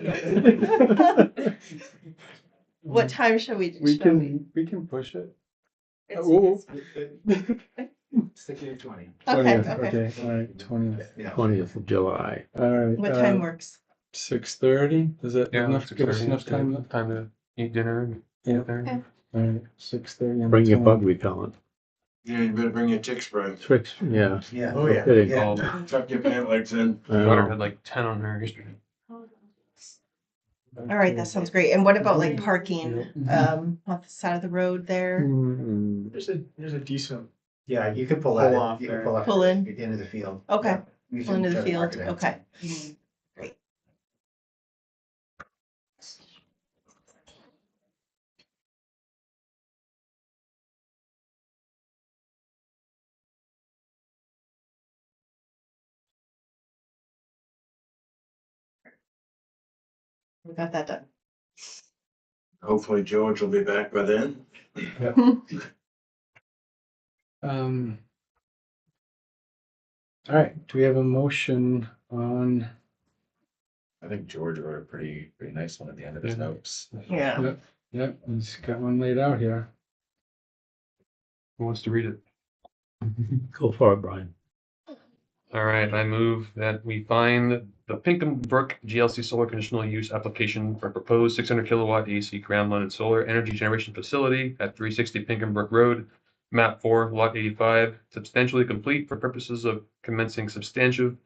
What time shall we? We can push it. Sticky to 20. Okay, 20th, okay. all right, 20th. 20th of July. All right. What time works? 6:30? Is that Yeah. enough? Give us 6:30, enough time? Time to eat dinner. And Yeah. get there. Okay. All right, 6:30. on Bring the your 20th. bug repellent. Yeah, you better bring your tick spray. Tricks, yeah. Yeah. Oh, yeah. Kidding. Yeah. Tuck your pant legs in. I My daughter know. had like 10 on her yesterday. All right, that sounds great. And what about like parking, on the side of the road there? Mm, There's a decent, Yeah, you could pull Pull that. off You there. can pull up. Pull in? Into the field. Okay. Yeah. You Pull can into the try to mark field, it out. okay. We got that done. Hopefully George will be back by then. All right, do we have a motion on? I think George wrote a pretty nice one at the end of his Yeah. notes. Yeah. Yep, he's got one laid out here. Who wants to read it? Go for it, Brian. All right, I move that we find the Pinkham Brook GLC solar conditional use application for proposed 600 kilowatt AC ground mounted solar energy generation facility at 360 Pinkham Brook Road, map 4, lot 85, substantially complete for purposes of commencing substantive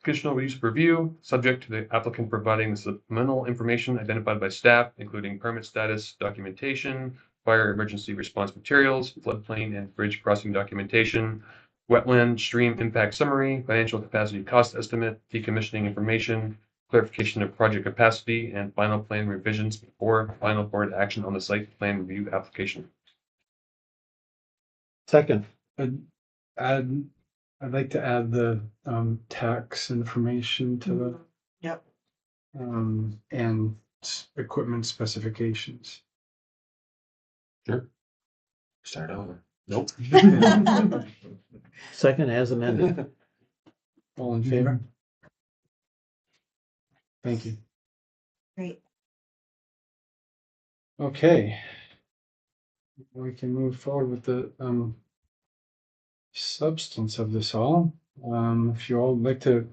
conditional use review, subject to the applicant providing the supplemental information identified by staff, including permit status, documentation, fire emergency response materials, floodplain and bridge crossing documentation, wetland stream impact summary, financial capacity cost estimate, decommissioning information, clarification of project capacity, and final plan revisions before final board action on the site plan review application. Second, I'd like to add the tax information to the Yep. and equipment specifications. Sure. Start over. Nope. second as amended. All in favor? Thank you. Great. Okay. We can move forward with the substance of this all. If you all would like to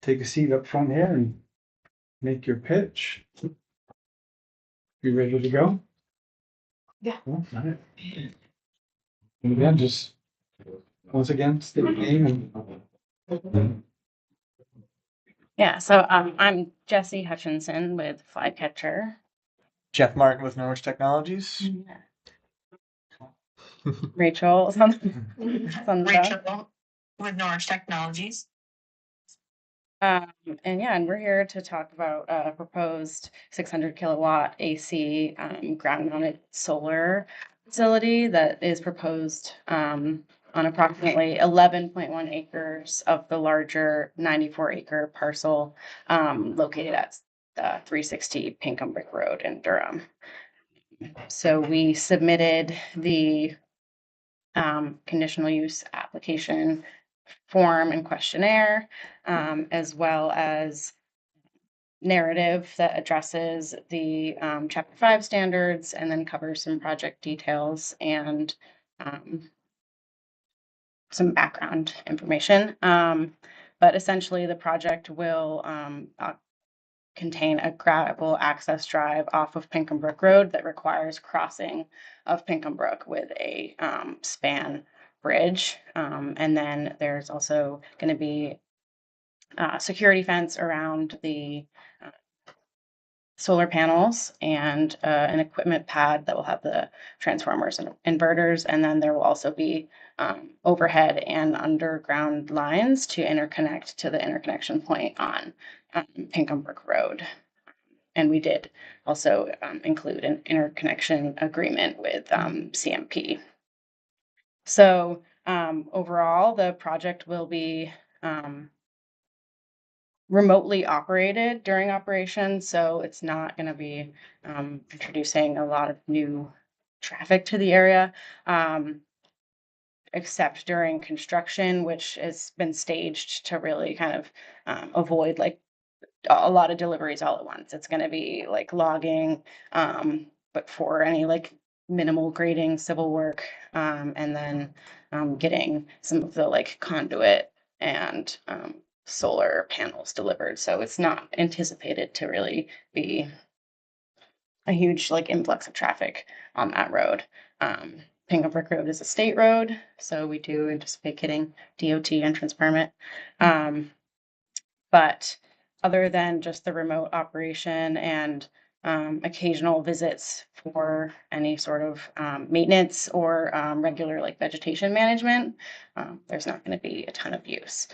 take a seat up front here and make your pitch. You ready to go? Yeah. All right. And again, just once again, state your name and Yeah, so I'm Jessie Hutchinson with Flycatcher. Jeff Martin with Norwich Technologies. Rachel is on the Rachel with Norwich Technologies. and we're here to talk about a proposed 600 kilowatt AC ground mounted solar facility that is proposed on approximately 11.1 acres of the larger 94 acre parcel located at 360 Pinkham Brook Road in Durham. So we submitted the conditional use application form and questionnaire, as well as narrative that addresses the Chapter 5 standards and then covers some project details and some background information. But essentially, the project will contain a gravel access drive off of Pinkham Brook Road that requires crossing of Pinkham Brook with a span bridge. And then there's also going to be a security fence around the solar panels and an equipment pad that will have the transformers and inverters. And then there will also be overhead and underground lines to interconnect to the interconnection point on Pinkham Brook Road. And we did also include an interconnection agreement with CMP. So overall, the project will be remotely operated during operation, so it's not going to be introducing a lot of new traffic to the area, except during construction, which has been staged to really kind of avoid like a lot of deliveries all at once. It's going to be like logging, but for any like minimal grading civil work, and then getting some of the like conduit and solar panels delivered. So it's not anticipated to really be a huge like influx of traffic on that road. Pinkham Brook Road is a state road, so we do anticipate getting DOT entrance permit. But other than just the remote operation and occasional visits for any sort of maintenance or regular like vegetation management, there's not going to be a ton of use.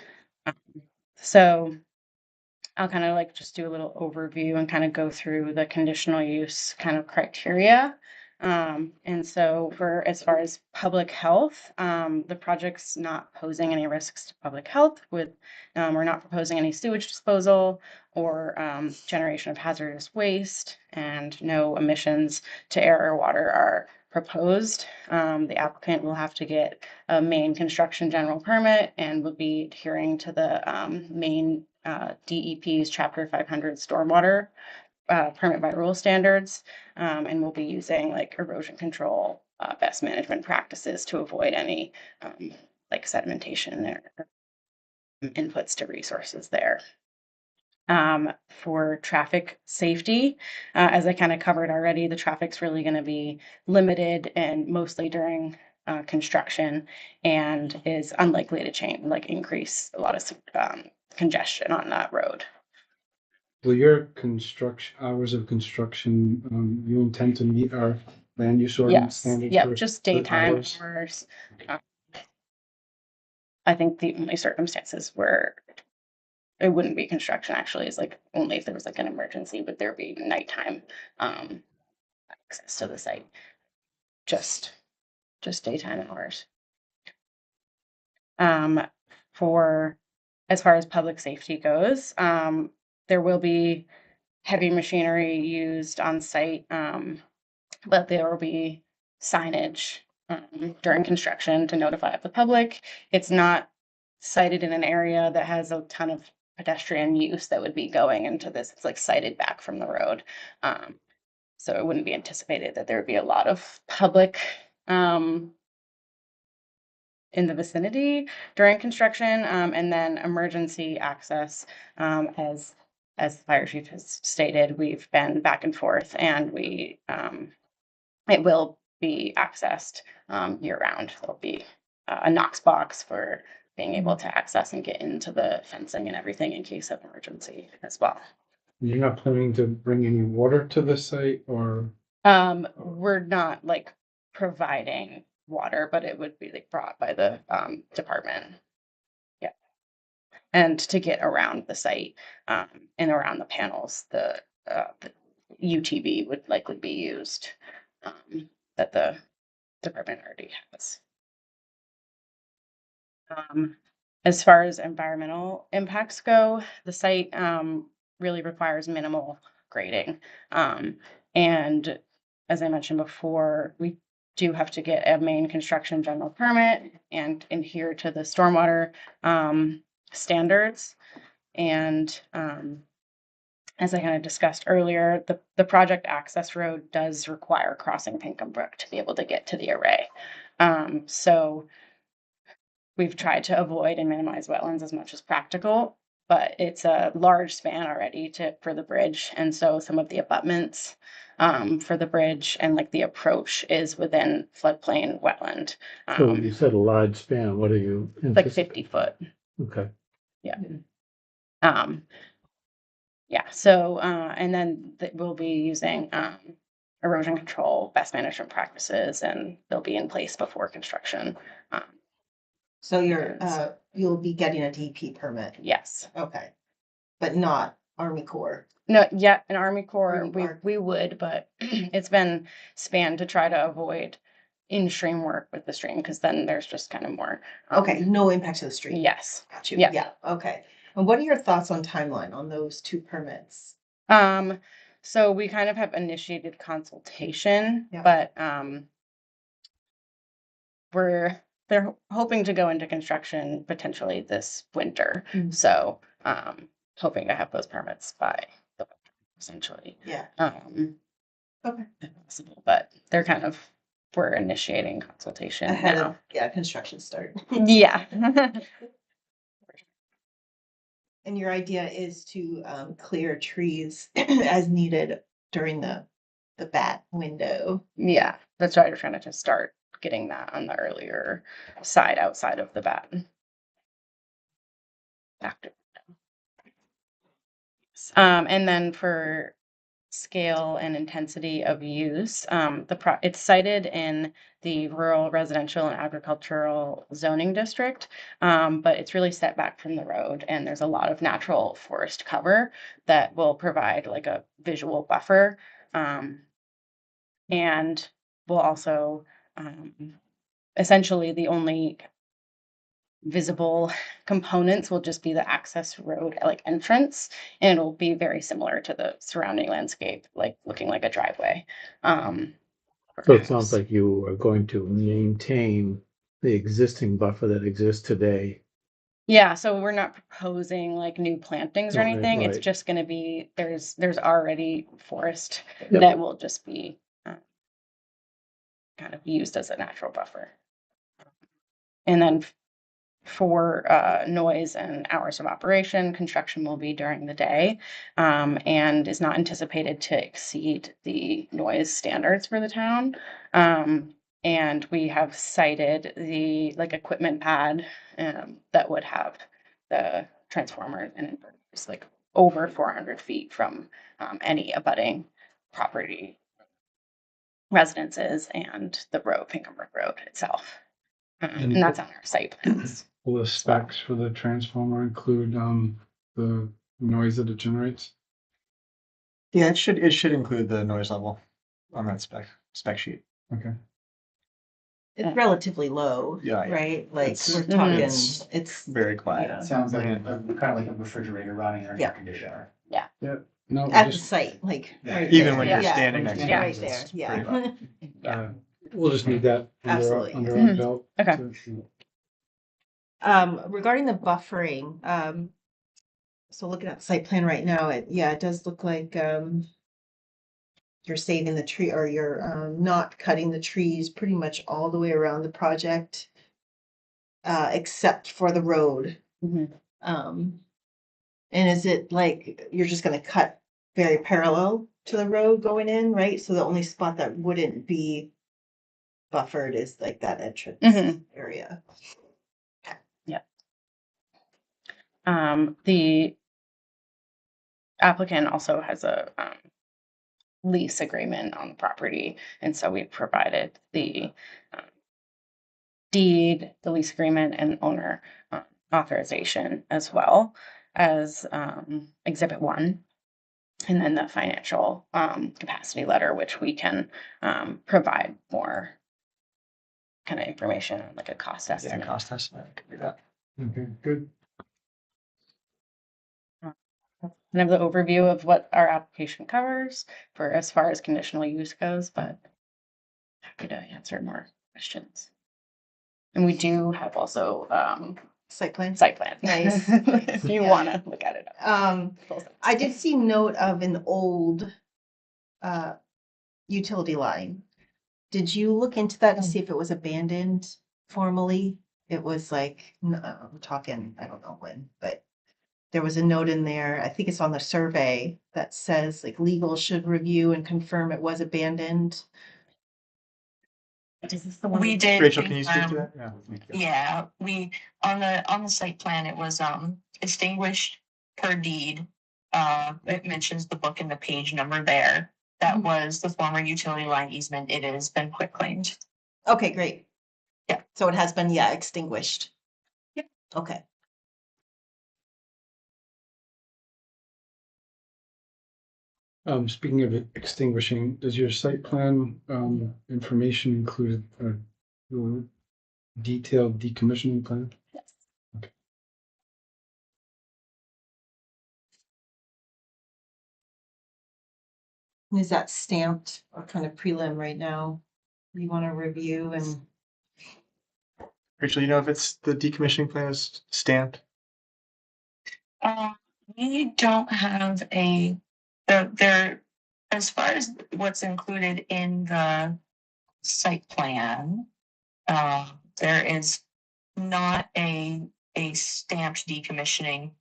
So I'll kind of like just do a little overview and kind of go through the conditional use kind of criteria. And so for as far as public health, the project's not posing any risks to public health with, we're not proposing any sewage disposal or generation of hazardous waste, and no emissions to air or water are proposed. The applicant will have to get a main construction general permit and will be adhering to the main DEP's Chapter 500 stormwater permit by rule standards, and we'll be using like erosion control best management practices to avoid any like sedimentation or inputs to resources there. For traffic safety, as I kind of covered already, the traffic's really going to be limited and mostly during construction, and is unlikely to change, like increase a lot of congestion on that road. Will your construction, hours of construction, you intend to meet our land use ordinance Yes, standards? yep, for just the daytime hours? hours. I think the only circumstances where it wouldn't be construction actually is like only if there was like an emergency, but there'd be nighttime access to the site. Just daytime hours. For as far as public safety goes, there will be heavy machinery used on site, but there will be signage during construction to notify the public. It's not sited in an area that has a ton of pedestrian use that would be going into this. It's like sited back from the road. So it wouldn't be anticipated that there would be a lot of public in the vicinity during construction, and then emergency access, as the fire chief has stated, we've been back and forth, and we it will be accessed year round. There'll be a Knox box for being able to access and get into the fencing and everything in case of emergency as well. You're not planning to bring any water to the site, or? We're not like providing water, but it would be like brought by the department. Yeah. And to get around the site and around the panels, the UTV would likely be used that the department already has. As far as environmental impacts go, the site really requires minimal grading. And as I mentioned before, we do have to get a main construction general permit and adhere to the stormwater standards. And as I kind of discussed earlier, the project access road does require crossing Pinkham Brook to be able to get to the array. So we've tried to avoid and minimize wetlands as much as practical, but it's a large span already for the bridge. And so some of the abutments for the bridge and like the approach is within floodplain wetland. So you said a large span, what are you? Like 50 foot. Okay. Yeah. Yeah, so, and then we'll be using erosion control, best management practices, and they'll be in place before construction. So you'll be getting a DP permit? Yes. Okay, but not Army Corps? No, yeah, an Army Corps, we would, but it's been spanned to try to avoid in-stream work with the stream, because then there's just kind of more. Okay, no impact to the stream? Yes. Got you. Yeah. Yeah, okay. And what are your thoughts on timeline on those two permits? So we kind of have initiated consultation, Yeah. but they're hoping to go into construction potentially this winter. Mhm. So hoping to have those permits by the winter, essentially. Yeah. Okay. If possible, but we're initiating consultation Ahead now. of, construction start. Yeah. And your idea is to clear trees as needed during the bat window. Yeah, that's why we're trying to just start getting that on the earlier side outside of the bat. And then for scale and intensity of use, it's cited in the rural residential and agricultural zoning district, but it's really set back from the road, and there's a lot of natural forest cover that will provide like a visual buffer. And will also, essentially the only visible components will just be the access road, like entrance, and it'll be very similar to the surrounding landscape, like looking like a driveway. So it sounds like you are going to maintain the existing buffer that exists today. Yeah, so we're not proposing like new plantings or Right, anything. It's right. just gonna be, there's already forest Yep. that will just be kind of used as a natural buffer. And then for noise and hours of operation, construction will be during the day, and is not anticipated to exceed the noise standards for the town. And we have cited the like equipment pad that would have the transformer and inverters like over 400 feet from any abutting property, residences, and the road, Pinkenbrook Road itself. And And that's on our site plans. will the specs for the transformer include the noise that it generates? Yeah, it should include the noise level on that spec sheet. Okay. It's relatively low, Yeah, yeah. right? Like It's- we're talking, it's it's, Very quiet. yeah. Sounds like kind of like a refrigerator running or Yeah. air conditioner. Yeah. No, At the just, site, like. Yeah. right Even there. when you're Yeah, standing next to it. right there, it's yeah. pretty loud. we'll just need that Absolutely. under our belt. Okay. Regarding the buffering, so looking at the site plan right now, it does look like, you're saving the tree, or you're, not cutting the trees pretty much all the way around the project, except for the road. Mhm. And is it like, you're just gonna cut very parallel to the road going in, right? So the only spot that wouldn't be buffered is like that entrance Mhm. area. The applicant also has a lease agreement on the property, and so we provided the deed, the lease agreement, and owner authorization as well as Exhibit 1. And then the financial capacity letter, which we can provide more kind of information, like a cost Yeah, estimate. cost estimate, could be that. Okay, good. Kind of the overview of what our application covers for as far as conditional use goes, but happy to answer more questions. And we do have also Site plan. site plan. Nice. If you Yeah. want to look at it. I did see note of an old utility line. Did you look into that to see if it was abandoned formally? It was like, I'm talking, I don't know when, but there was a note in there, I think it's on the survey, that says like legal should review and confirm it was abandoned. Is this the one? We did. Rachel, can you speak to confirm- that? Yeah, we, on the site plan, it was extinguished per deed. It mentions the book and the page number there. That was the former utility line easement. It has been quitclaimed. Okay, great. Yeah. So it has been, extinguished. Yep. Okay. Speaking of extinguishing, does your site plan information include a detailed decommissioning plan? Yes. Is that stamped or kind of prelim right now? You want to review and Rachel, you know if it's the decommissioning plan is stamped? We don't have there, as far as what's included in the site plan, there is not a stamped decommissioning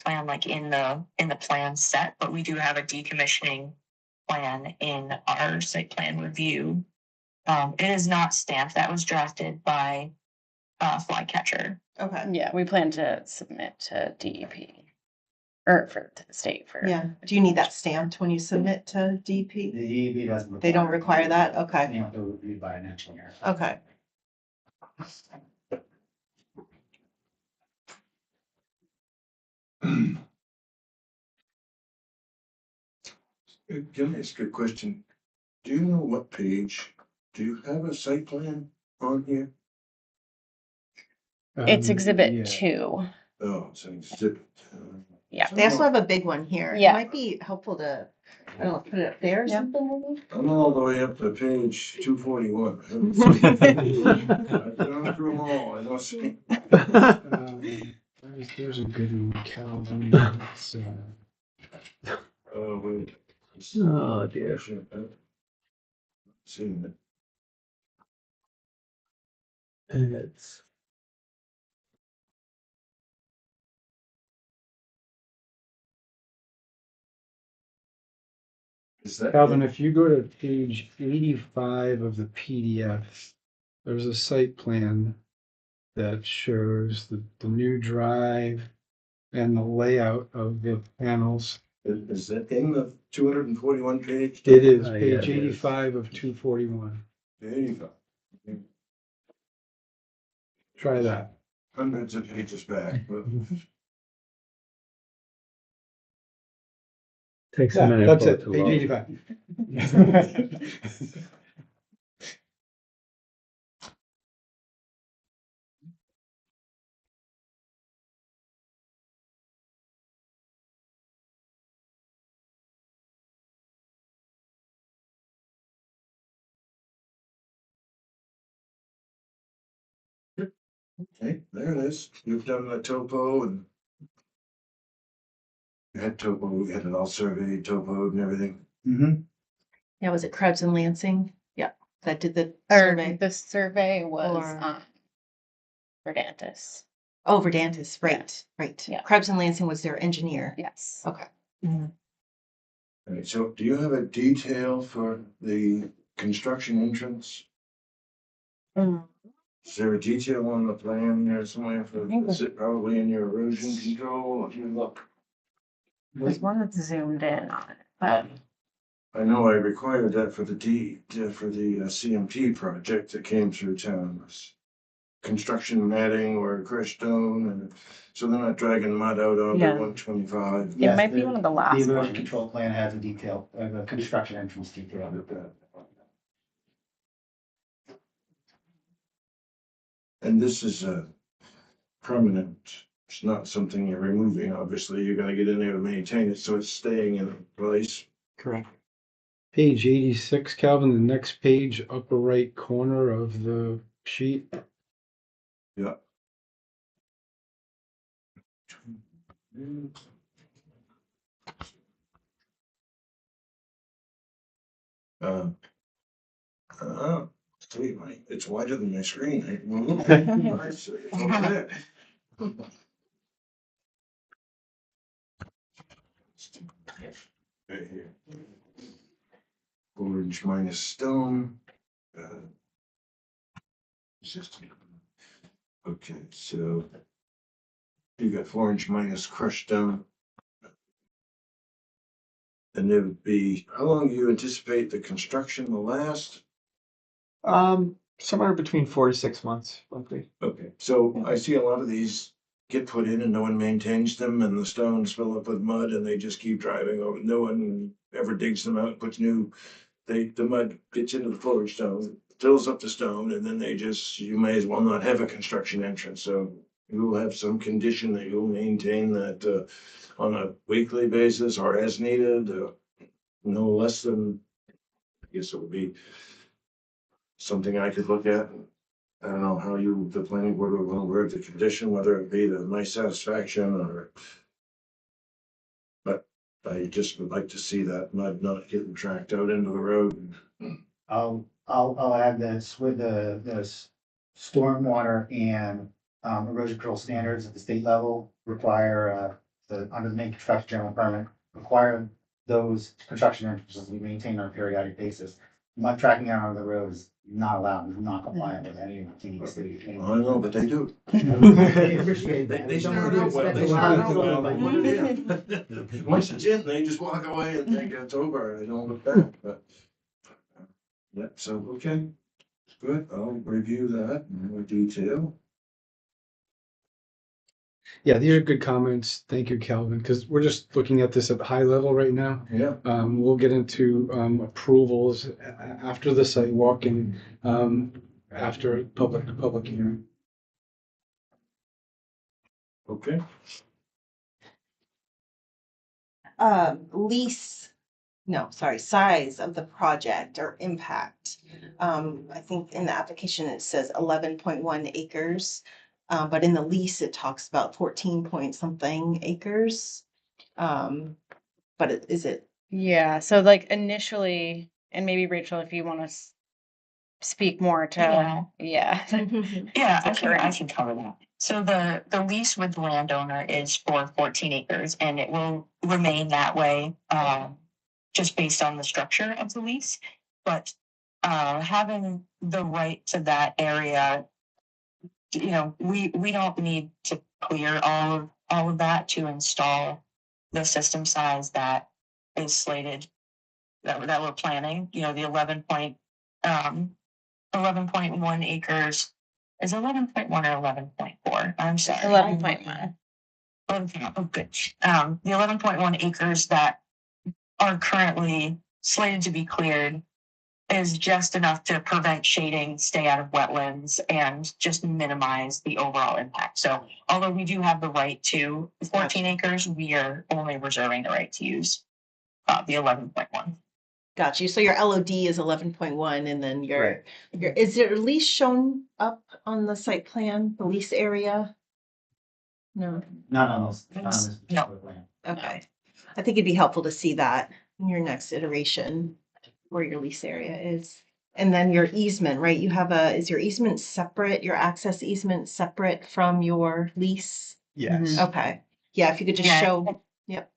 plan like in the plan set, but we do have a decommissioning plan in our site plan review. It is not stamped. That was drafted by Flycatcher. okay. Yeah, we plan to submit to DEP or to the state for. Yeah. Do you need that stamped when you submit to DP? The DEP doesn't. They don't require that? Okay. You have to review by an engineer. Okay. Can I ask you a question? Do you know what page Do you have a site plan on here? It's exhibit yeah. 2. Oh, it's an exhibit. Yeah. They also have a big one here. It Yeah. might be helpful to, I don't know, put it up there or Yeah. something maybe? I'm all the way up to page 241. I've gone through them all, I don't see. There's a good one, Calvin. It's, Oh, wait. Oh, dear. Seen it. It's Is that? Calvin, if you go to page 85 of the PDF, there's a site plan that shows the new drive and the layout of the panels. Is that in the 241 page? It is yeah, page it is. 85 of 241. 85. Try that. Hundreds of pages back, but takes a Yeah, minute. that's for it, to page load. 85. okay, there it is. You've done the topo and you had topo, we had it all surveyed, topoed and everything. Mm-hmm. Yeah, was it Krebs and Lansing? Yeah, that did the Or survey. the survey was Or- Verdantis. Oh, Verdantis, right, right. Yeah. Krebs and Lansing was their engineer. Yes. Okay. All right, so do you have a detail for the construction entrance? Mm. Is there a detail on the plan there somewhere for, think is it probably in your erosion control? If you look. There's one that's zoomed in on it, but I know I required that for the for the CMP project that came through town. Was construction matting or crushed stone, and so they're not dragging mud out onto Yeah. 125. it might be one of the last The erosion ones. control plan has a detail, the construction entrance detail. And this is a permanent, it's not something you're removing, obviously, you're gonna get in there to maintain it, so it's staying in place. Correct. Page 86, Calvin, the next page, upper right corner of the sheet. Yeah. Sweet, it's wider than my screen. I see it over there. Right here. Orange minus stone. System. Okay, so you got 4-inch minus crushed stone. And there would be, how long do you anticipate the construction will last? Somewhere between 4 to 6 months, roughly. Okay, so I see a lot of these get put in and no one maintains them and the stones fill up with mud and they just keep driving over. No one ever digs them out, puts new, the mud gets into the forage stone, fills up the stone, and then you may as well not have a construction entrance. So you will have some condition that you'll maintain that on a weekly basis or as needed, no less than, I guess it would be something I could look at. I don't know how the planning board would want to word the condition, whether it be to my satisfaction or. But I just would like to see that mud not getting tracked out into the road. I'll add this with the stormwater and erosion control standards at the state level require under the main construction general permit, require those construction entrances to be maintained on a periodic basis. Mud tracking out on the road is not allowed, is not compliant with any of the I know, but they do. They appreciate that. They don't start out well, expect they a start lot out well, of but what it is. Once it's in, they just walk away and think it's over, they don't look back, but. Yeah, so, okay, good, I'll review that in more detail. Yeah, these are good comments. Thank you, Calvin, because we're just looking at this at the high level right now. Yeah. We'll get into approvals after the site walk and after public hearing. Okay. Size of the project or impact. I think in the application it says 11.1 acres. But in the lease, it talks about 14 point something acres. But is it, Yeah, so like initially, and maybe Rachel, if you want to speak more to, Yeah. yeah. Yeah, The I current- can cover that. So the lease with the landowner is for 14 acres and it will remain that way, just based on the structure of the lease. But having the right to that area, you know, we don't need to clear all of that to install the system size that is slated that we're planning. You know, the 11.1 acres is 11.1 or 11.4. I'm sorry. 11.1. Oh, good. The 11.1 acres that are currently slated to be cleared is just enough to prevent shading, stay out of wetlands, and just minimize the overall impact. So although we do have the right to 14 acres, we are only reserving the right to use the 11.1. got you. So your LOD is 11.1 and then is your lease shown up on the site plan, the lease area? No. Not on this, not on this No. particular plan. Okay. I think it'd be helpful to see that in your next iteration where your lease area is. And then your easement, right? You have is your easement separate, your access easement separate from your lease? Yes. Okay. Yeah, if you could just Yeah. show, yep.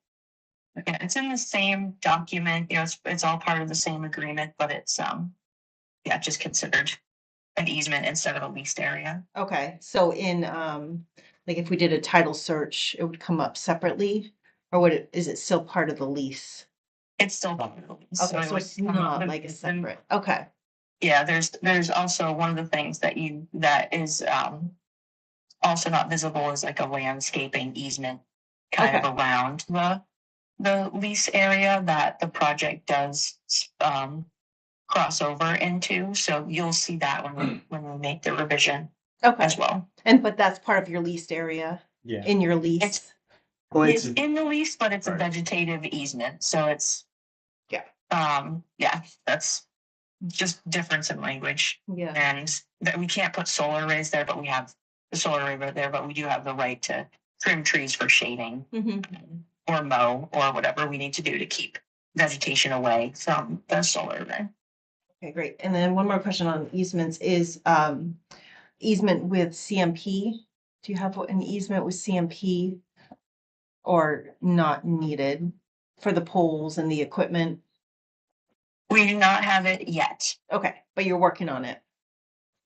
Yeah, it's in the same document, you know, it's all part of the same agreement, but it's just considered an easement instead of a leased area. Okay, so in like if we did a title search, it would come up separately? Or is it still part of the lease? It's still part of the lease. Okay, it so would it's come up not with- like a separate, okay. Yeah, there's also one of the things that is also not visible is like a landscaping easement kind of around the lease area that the project does cross over into. So you'll see that when we make the revision as well. But that's part of your leased area? Yeah. In your lease? It's in the lease, but it's a vegetative easement, so it's that's just difference in language. Yeah. And that we can't put solar arrays there, but we have the solar array right there, but we do have the right to trim trees for shading or mow or whatever we need to do to keep vegetation away from the solar array. Okay, great. And then one more question on easements is easement with CMP. Do you have an easement with CMP or not needed for the poles and the equipment? We do not have it yet. Okay, but you're working on it.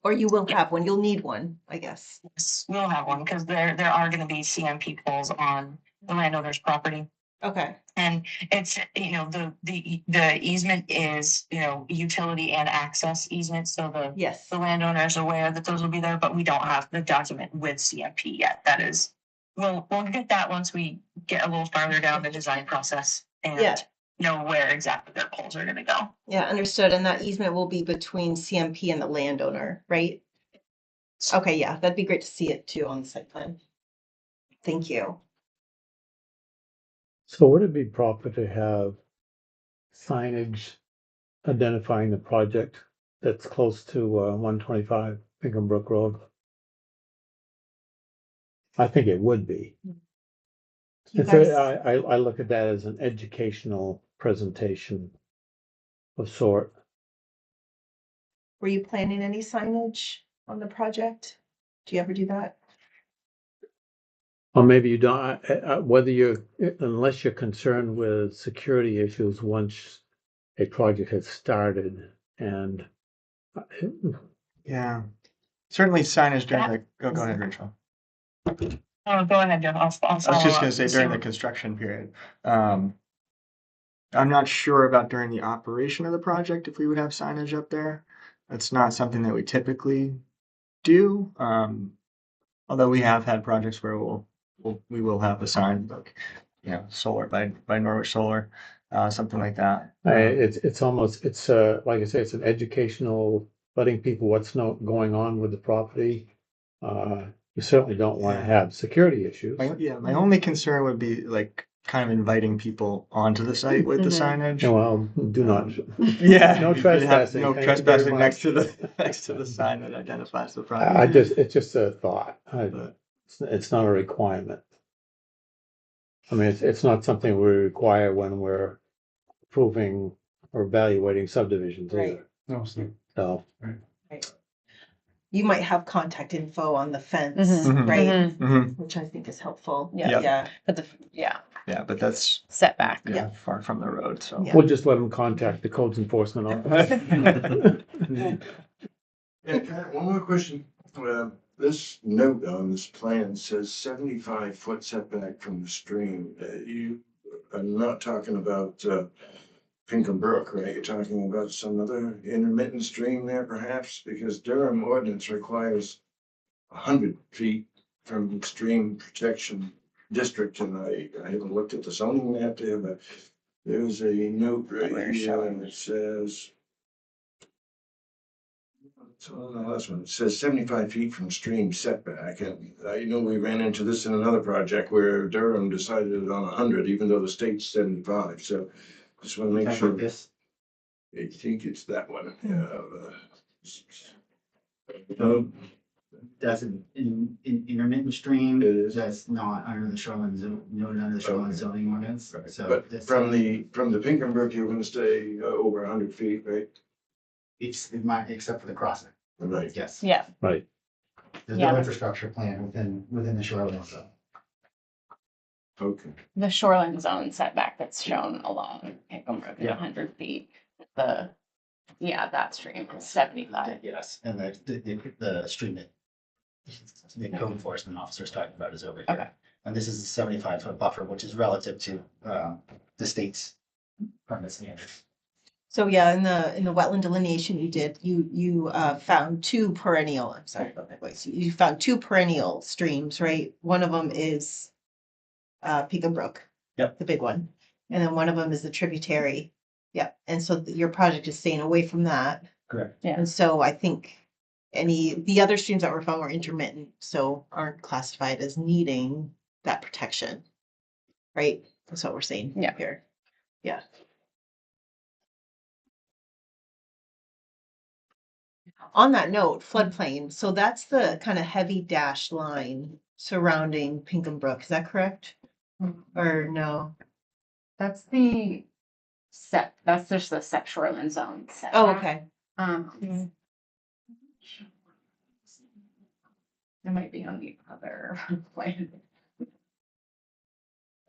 Or you will have one. You'll need one, I guess. Yes, we'll have one because there are going to be CMP poles on the landowner's property. Okay. And it's, you know, the easement is, you know, utility and access easement. So the landowner is aware that those will be there, but we don't have the document with CMP yet. That is, we'll get that once we get a little farther down the design process and know where exactly their poles are going to go. Yeah, understood. And that easement will be between CMP and the landowner, right? Okay, yeah, that'd be great to see it too on the site plan. Thank you. So would it be proper to have signage identifying the project that's close to 125 Pinkham Brook Road? I think it would be. I look at that as an educational presentation of sort. Were you planning any signage on the project? Do you ever do that? Or maybe you don't, unless you're concerned with security issues once a project has started and. Yeah, certainly signage during go ahead, Rachel. Oh, go ahead, Jeff. I'll I was just follow gonna up. say during the construction period. I'm not sure about during the operation of the project, if we would have signage up there. That's not something that we typically do. Although we have had projects where we'll we will have a sign, like, solar by Norwich Solar, something like that. It's almost, it's like I say, it's an educational, letting people what's going on with the property. You certainly don't want to have security issues. My only concern would be like kind of inviting people onto the site with the signage. Well, do not. Yeah. No you could have trespassing. No Thank you very trespassing much. next to the sign that identifies the property. It's just a thought. It's not a requirement. I mean, it's not something we require when we're approving or evaluating subdivisions Right. either. No, so So, You might have contact info on the fence, Mhm. right? Mm-hmm. Which I think is helpful. Yeah. Yeah. But Yeah, but that's setback. far from the road, so. Yeah. we'll just let them contact the codes enforcement officer. Yeah, one more question. This note on this plan says 75-foot setback from the stream. You are not talking about Pinkham Brook, right? You're talking about some other intermittent stream there perhaps? Because Durham ordinance requires 100 feet from stream protection district, and I haven't looked at the zoning map there, but there's a note right here and it says, so on the last one, it says 75 feet from stream setback, and I know we ran into this in another project where Durham decided on 100, even though the state's 75, so just want to make sure. This, I think it's that one. that's an intermittent stream. It is. That's not under the shoreline zone, noted under the shoreline zoning ordinance. Right. So But this- from the Pinkham Brook, you're gonna stay over 100 feet, right? except for the crossing. Right. Yes. Yeah. Right. There's Yeah. no infrastructure plan within the shoreline zone. Okay. The shoreline zone setback that's shown along Pinkham Brook at Yeah. 100 feet. That stream is 75. Yes, and the stream that the code enforcement officer is talking about is over here. Okay. And this is a 75-foot buffer, which is relative to the state's permit standards. So yeah, in the wetland delineation you did, you found two perennial, I'm sorry about my voice, you found two perennial streams, right? One of them is Pinkham Brook. Yep. The big one. And then one of them is the tributary. Yep. And so your project is staying away from that. Correct. Yeah. And so I think the other streams that were found were intermittent, so aren't classified as needing that protection. Right? That's what we're saying Yeah. here. Yeah. On that note, floodplain, so that's the kind of heavy dashed line surrounding Pinkham Brook, is that correct? Or no? That's just the set shoreline zone setback. Oh, okay. It might be on the other plan.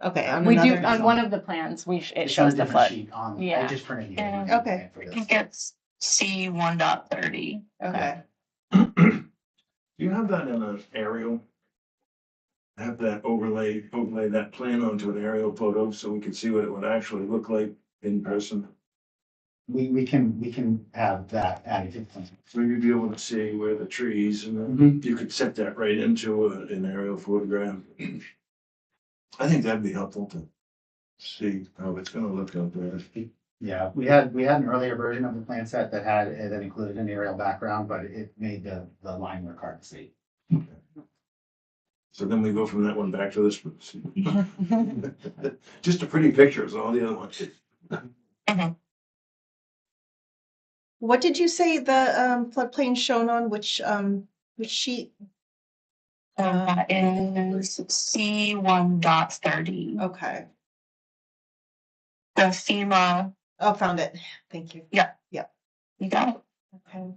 Okay, on We do, another. on one of the plans, it It's on a shows the different flood. sheet on, I Yeah. just printed it. And- Okay. I think it's C1.30. Okay. Do you have that in an aerial? Have that overlay that plan onto an aerial photo so we can see what it would actually look like in person? We can have that added to the plan. So you'd be able to see where the trees and then you could set that right into an aerial photograph. I think that'd be helpful to see how it's gonna look out there. Yeah, we had an earlier version of the plan set that included an aerial background, but it made the line work hard to see. So then we go from that one back to this one. Just a pretty picture is all the other ones. What did you say the floodplain shown on which sheet? That is C1.30. Okay. The FEMA, Oh, found it. Thank you. Yeah. Yep. you got it. Okay.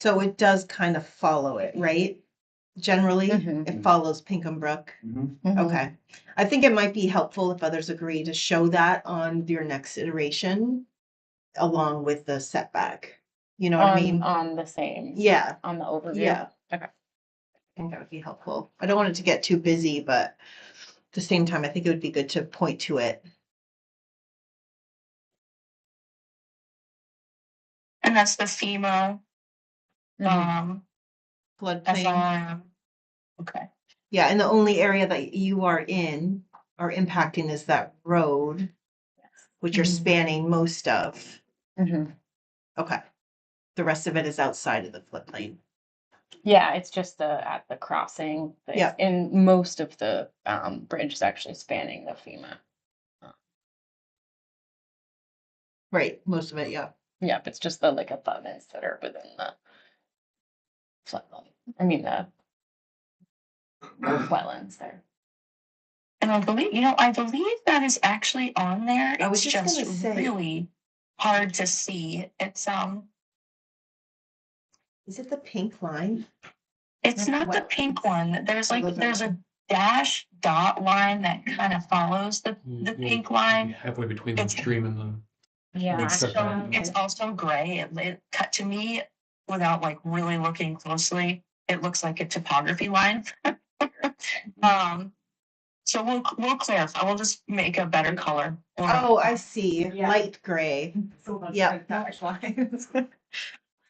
So it does kind of follow it, right? Generally, Mhm. it follows Pinkham Brook. Mhm. Okay. I think it might be helpful if others agree to show that on your next iteration along with the setback. You know what I mean? On the same. Yeah. On the overview. Yeah. Okay. I think that would be helpful. I don't want it to get too busy, but the same time, I think it would be good to point to it. And that's the FEMA, Floodplain. FLM. Okay. Yeah, and the only area that you are in or impacting is that road, which you're spanning most of. Okay. The rest of it is outside of the floodplain. Yeah, it's just at the crossing. Yeah. And most of the bridge is actually spanning the FEMA. Right, most of it, yeah. Yep, it's just the like abutments that are within the floodplain. I mean the wetlands there. And I believe that is actually on there. I was It's just just gonna say- really hard to see. It's Is it the pink line? It's not the pink one. There's a dash dot line that kind of follows the pink line. Halfway between the stream and the. Yeah. It's also gray. It cut to me without like really looking closely. It looks like a topography line. So we'll clarify. We'll just make a better color. Oh, I see. Yeah. Light gray. Yeah.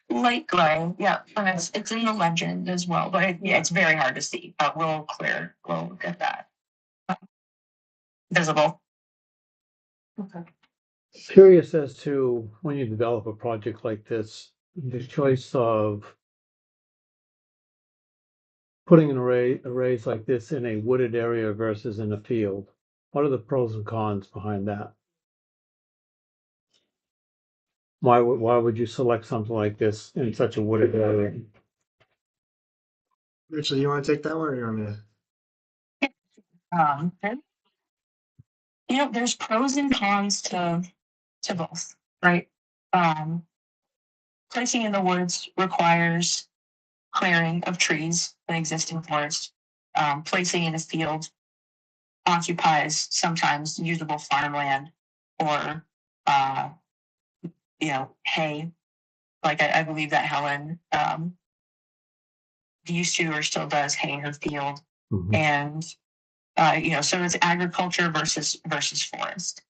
Light gray, yeah, and it's in the legend as well, but it's very hard to see, but we'll get that visible. Okay. Curious as to when you develop a project like this, the choice of putting an arrays like this in a wooded area versus in a field. What are the pros and cons behind that? Why would you select something like this in such a wooded area? Rachel, you want to take that one or you want me to? There's pros and cons to both, right? Placing in the woods requires clearing of trees in existing forest. Placing in a field occupies sometimes usable farmland or hay. Like I believe that Helen used to or still does hay in her field. And so it's agriculture versus forest.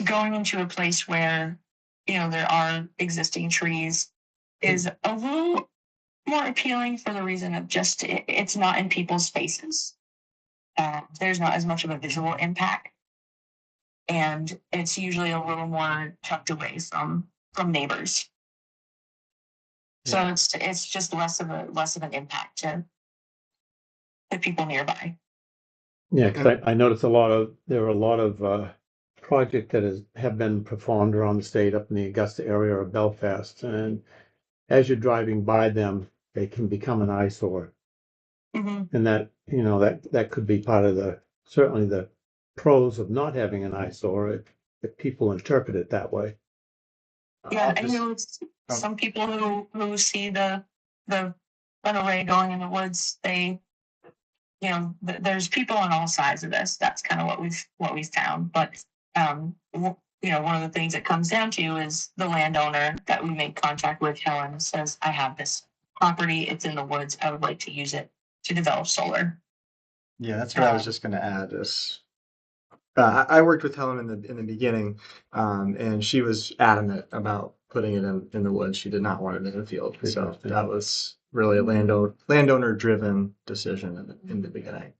Going into a place where there are existing trees is a little more appealing for the reason of just it's not in people's faces. There's not as much of a visual impact, and it's usually a little more tucked away from neighbors. So it's just less of an impact to the people nearby. Yeah, because I noticed there are a lot of projects that have been performed around the state up in the Augusta area of Belfast, and as you're driving by them, they can become an eyesore. And that could be part of certainly the pros of not having an eyesore if people interpret it that way. Yeah, I know it's some people who see the an array going in the woods, there's people on all sides of this. That's kind of what we've found. But one of the things it comes down to is the landowner that we make contact with. Helen says, I have this property, it's in the woods, I would like to use it to develop solar. Yeah, that's what I was just going to add is I worked with Helen in the beginning, and she was adamant about putting it in the woods. She did not want it in the field. So that was really a landowner driven decision in the beginning.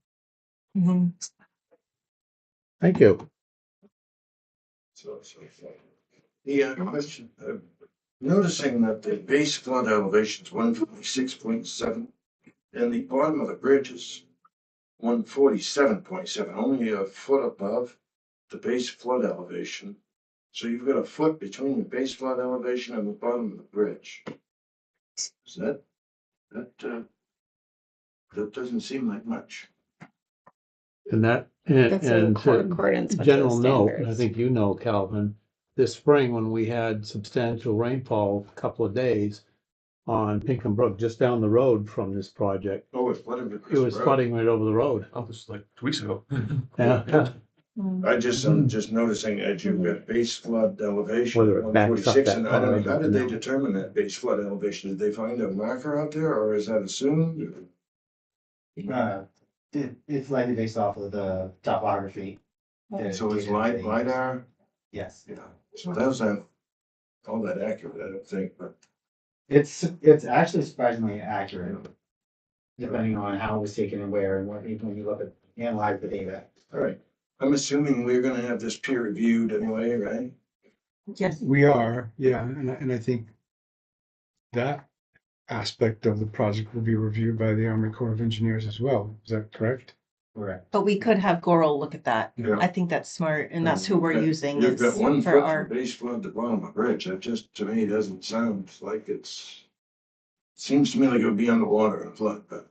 Thank you. The question, noticing that the base flood elevation is 146.7 and the bottom of the bridge is 147.7, only a foot above the base flood elevation. So you've got a foot between the base flood elevation and the bottom of the bridge. Is that doesn't seem like much. And That's in accordance with general those note, standards. I think you know, Calvin, this spring when we had substantial rainfall a couple of days on Pinkham Brook, just down the road from this project. Oh, it's flooding. It was flooding right over the road. Oh, this was like 2 weeks ago. Yeah. I'm just noticing as you've got base flood elevation, Whether it backs up 146, that and I don't know, far, how did they no. determine that base flood elevation? Did they find a marker out there or is that assumed? It's likely based off of the topography. the So it's data they use. LiDAR, Yes, yeah, so those aren't all that accurate, I don't think, but. it's actually surprisingly accurate. Depending on how it was taken and where and what, when you look at, analyze the data. All right, I'm assuming we're gonna have this peer reviewed anyway, right? Yes. We are, yeah, and I think that aspect of the project will be reviewed by the Army Corps of Engineers as well. Is that correct? Correct. But we could have Goral look at that. Yeah. I think that's smart, and that's who we're You've got- using. You've It's got 1 for foot our. from base flood to bottom of bridge, that just, to me, doesn't sound like it's. Seems to me like it would be underwater and flood, but.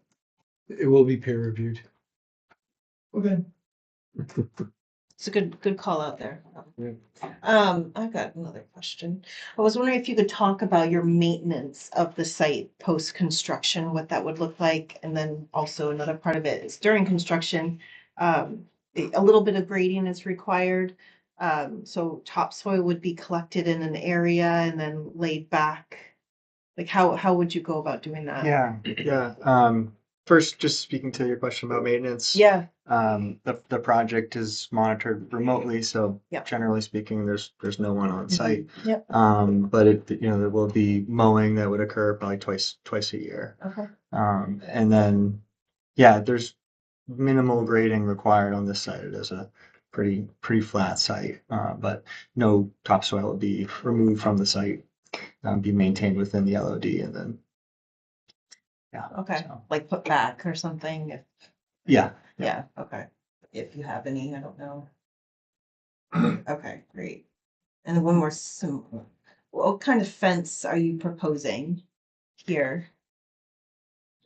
It will be peer reviewed. Okay. It's a good call out there. Yeah. I've got another question. I was wondering if you could talk about your maintenance of the site post-construction, what that would look like, and then also another part of it is during construction, a little bit of grading is required. So topsoil would be collected in an area and then laid back. Like how would you go about doing that? Yeah. First, just speaking to your question about maintenance. Yeah. The project is monitored remotely, so Yep. generally speaking, there's no one on site. Yep. But there will be mowing that would occur probably twice a year. Okay. And then, yeah, there's minimal grading required on this site. It is a pretty flat site, but no topsoil will be removed from the site, be maintained within the LOD, and then. Yeah. Okay. so, Like put back or something if. yeah. Yeah, okay. If you have any, I don't know. Okay, great. And one more, what kind of fence are you proposing here?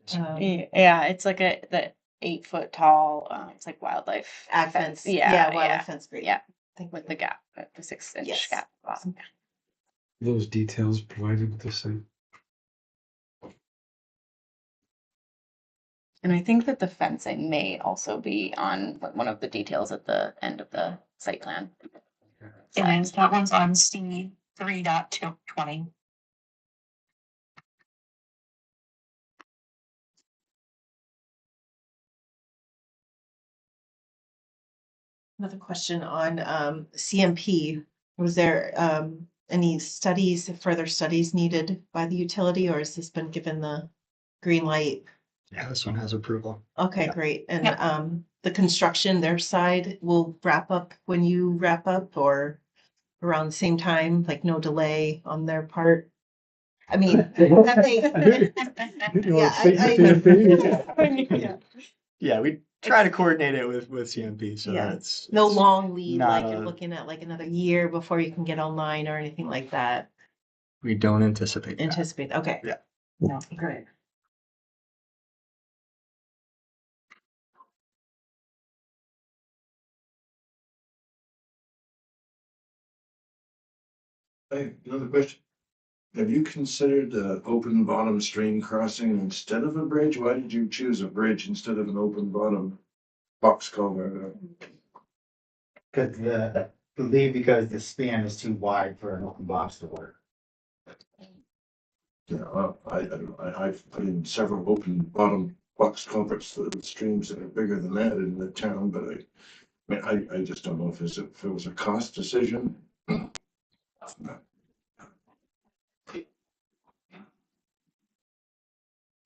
Yeah, it's like the 8 foot tall, it's like wildlife. Ag fence. Yeah, Wildlife fence, great. Yeah, Thank with you. the gap, the 6 inch Yes. gap. Awesome. Those details provided with the site. And I think that the fencing may also be on one of the details at the end of the site plan. It is, that one's on C 3.20. Another question on CMP. Was there any further studies needed by the utility, or has this been given the green light? Yeah, this one has approval. Okay, great. And the construction, their side will wrap up when you wrap up, or around the same time, like no delay on their part? I mean, have they? Yeah, Yeah, we try to coordinate it with CMP, so Yeah. that's. no it's long lead, not like you're a- looking at like another year before you can get online or anything like that. We don't anticipate that. Anticipate, okay. Yeah. No, great. Hey, another question. Have you considered open bottom stream crossing instead of a bridge? Why did you choose a bridge instead of an open bottom box culvert? Cause because the span is too wide for an open box to work. Yeah, well, I've put in several open bottom box culverts to the streams that are bigger than that in the town, but I just don't know if it was a cost decision.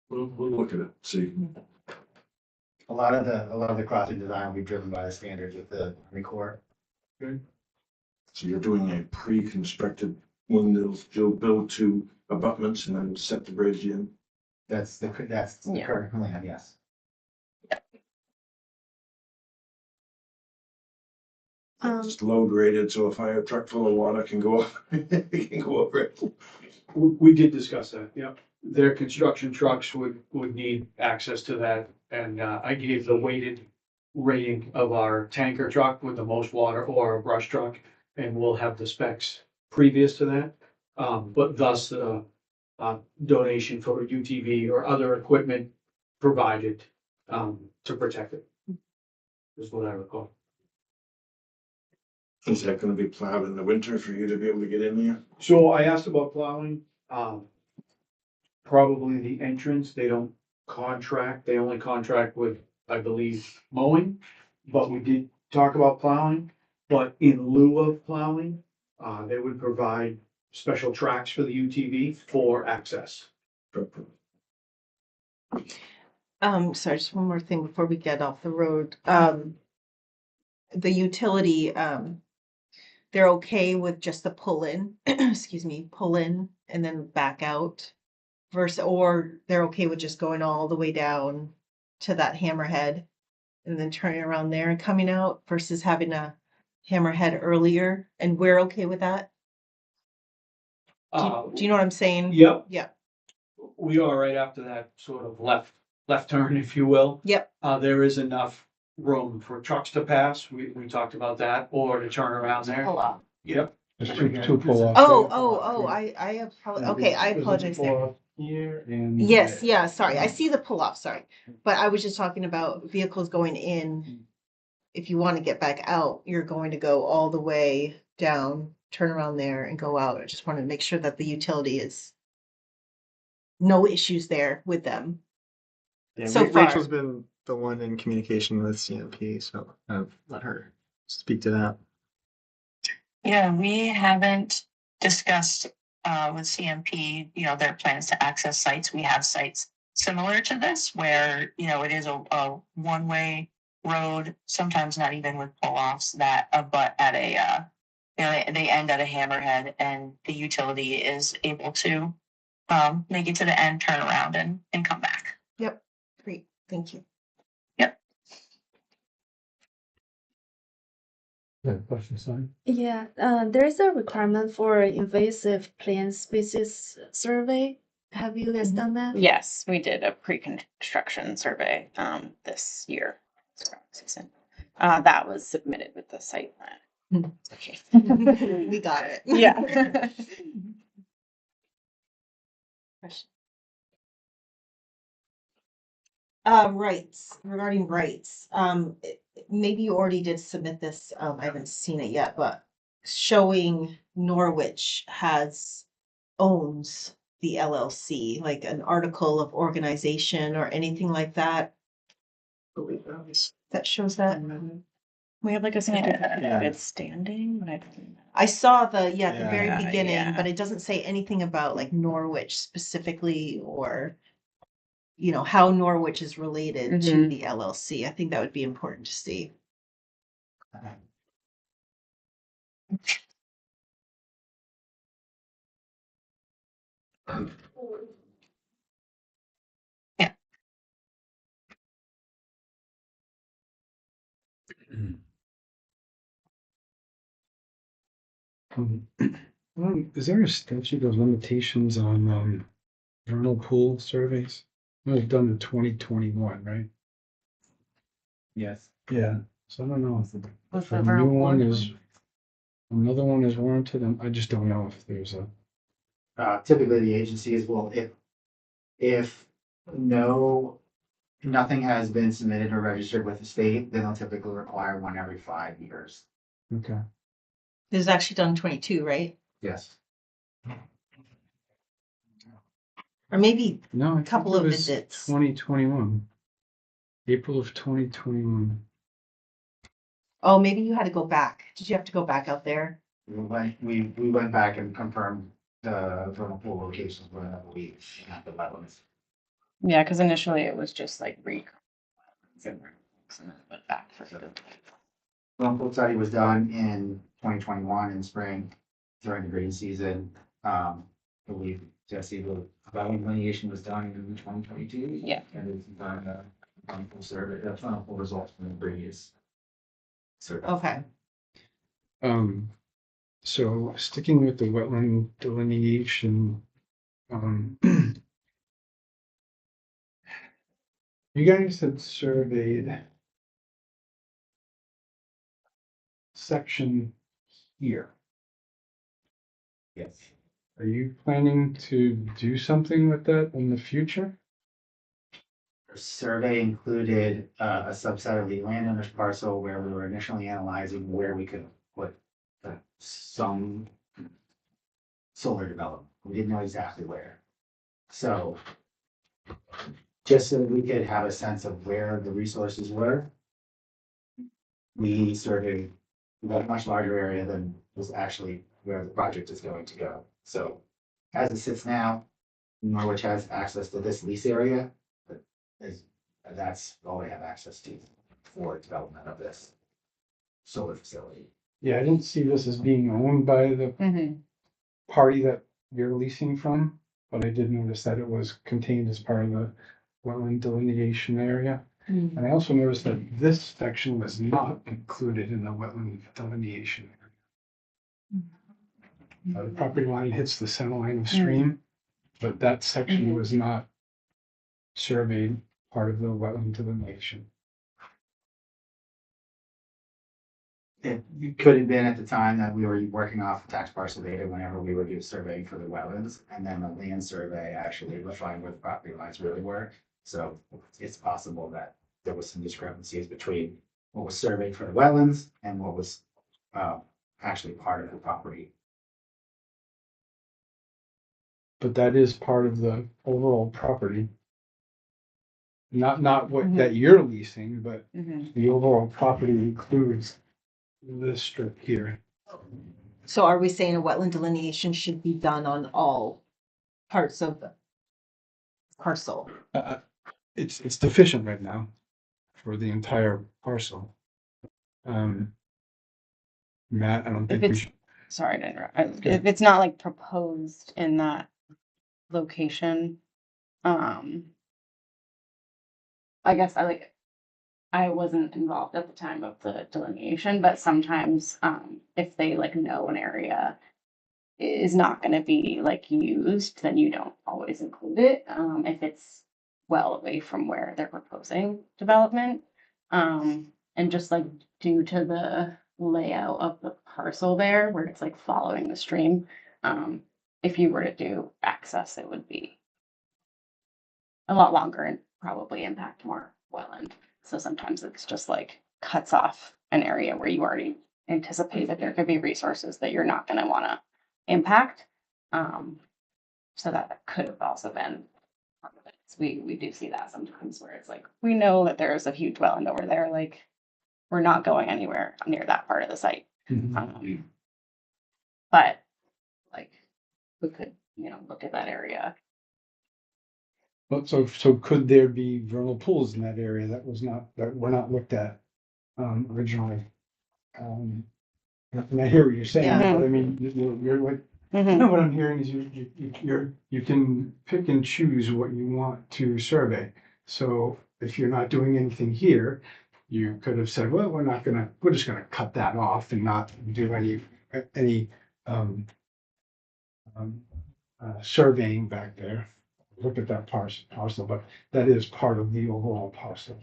We'll look at it, see. A lot of the crossing design will be driven by the standards with the Army Corps. So you're doing a pre-constructed one they'll build to abutments and then set the bridge in. That's the Yeah. current plan, yes. It's low graded, so a fire truck full of water can go up, it can go over it. We did discuss that, yeah. Their construction trucks would need access to that, and I gave the weighted rating of our tanker truck with the most water or a brush truck, and we'll have the specs previous to that. But thus, donation for UTV or other equipment provided to protect it. Is what I recall. Is that gonna be plowed in the winter for you to be able to get in there? So I asked about plowing, probably the entrance, they don't contract, they only contract with I believe, mowing, but we did talk about plowing. But in lieu of plowing, they would provide special tracks for the UTV for access. Sorry, just one more thing before we get off the road. The utility, they're okay with just the pull in, excuse me, pull in and then back out. Or they're okay with just going all the way down to that hammerhead and then turning around there and coming out versus having a hammerhead earlier, and we're okay with that? Do you know what I'm saying? Yep. Yeah. We are right after that sort of left turn, if you will. Yep. There is enough room for trucks to pass. We talked about that, or to turn around there. Pull off. Yep. There's two pull-offs. I okay, I apologize there. Pull-off here and. Yes, yeah, sorry. I see the pull-off, sorry. But I was just talking about vehicles going in. If you want to get back out, you're going to go all the way down, turn around there and go out. I just wanted to make sure that the utility is no issues there with them. Yeah, So far. Rachel's been the one in communication with CMP, so I've let her speak to that. Yeah, we haven't discussed with CMP, their plans to access sites. We have sites similar to this where, it is a one-way road, sometimes not even with pull-offs that abut at a, they end at a hammerhead, and the utility is able to make it to the end, turn around and come back. Yep, great, thank you. Yeah, question, sorry. Yeah, there is a requirement for invasive plant species survey. Have you guys done that? Yes, we did a pre-construction survey this year. Season. That was submitted with the site plan. Okay. We got it. Yeah. Rights, regarding rights, maybe you already did submit this, I haven't seen it yet, but showing Norwich owns the LLC, like an article of organization or anything like that. That shows that. We have like a certificate Yeah. of good standing, but I don't. I saw the the Yeah, very beginning, yeah. but it doesn't say anything about like Norwich specifically or how Norwich is related to Mhm. the LLC. I think that would be important to see. Is there a statute of limitations on vernal pool surveys? It was done in 2021, right? Yes. Yeah. So I don't know if What's if the a vernal new pool? one is, another one is warranted, and I just don't know if there's a. Typically the agencies will, if nothing has been submitted or registered with the state, then they'll typically require one every 5 years. Okay. This is actually done 22, right? Yes. Or maybe No, I think couple it of was visits. 2021. April of 2021. Oh, maybe you had to go back. Did you have to go back out there? We went back and confirmed the vernal pool locations where we have the wetlands. Yeah, because initially it was just like and then it went back for the. Vernal pool study was done in 2021 in spring during the green season. I believe Jesse, the delineation was done in 2022. Yeah. And it's done vernal pool survey, vernal pool results from the previous survey. Okay. So sticking with the wetland delineation, you guys had surveyed section here. Yes. Are you planning to do something with that in the future? Our survey included a subset of the landowner's parcel where we were initially analyzing where we could put some solar development. We didn't know exactly where. So just so we could have a sense of where the resources were, we surveyed a much larger area than was actually where the project is going to go. So as it sits now, Norwich has access to this lease area, but that's all they have access to for development of this solar facility. Yeah, I didn't see this as being owned by the party that you're leasing from, but I did notice that it was contained as part of the wetland delineation area. And I also noticed that this section was not included in the wetland delineation area. The property line hits the center line of stream, but that section was not surveyed part of the wetland delineation. It could have been at the time that we were working off tax parcel data whenever we were doing surveying for the wetlands, and then the land survey actually refined where the property lines really were. So it's possible that there was some discrepancies between what was surveyed for the wetlands and what was actually part of the property. But that is part of the overall property. Not what that you're leasing, but the overall property includes this strip here. So are we saying a wetland delineation should be done on all parts of the parcel? It's deficient right now for the entire parcel. Matt, I don't think we it's, should. sorry to interrupt, if it's not like proposed in that location, I guess I wasn't involved at the time of the delineation, but sometimes, if they like know an area is not gonna be like used, then you don't always include it, if it's well away from where they're proposing development. And just like due to the layout of the parcel there, where it's like following the stream, if you were to do access, it would be a lot longer and probably impact more wetland. So sometimes it's just like cuts off an area where you already anticipate that there could be resources that you're not gonna wanna impact. So that could have also been part of it. So we do see that sometimes where it's like, we know that there's a huge wetland over there, like we're not going anywhere near that part of the site. But like we could, look at that area. But so could there be vernal pools in that area that were not looked at originally? And I hear what you're saying, Yeah. but I mean, you're like, what I'm hearing is you can pick and choose what you want to survey. So if you're not doing anything here, you could have said, well, we're just gonna cut that off and not do any surveying back there. Look at that parcel, but that is part of the overall parcel.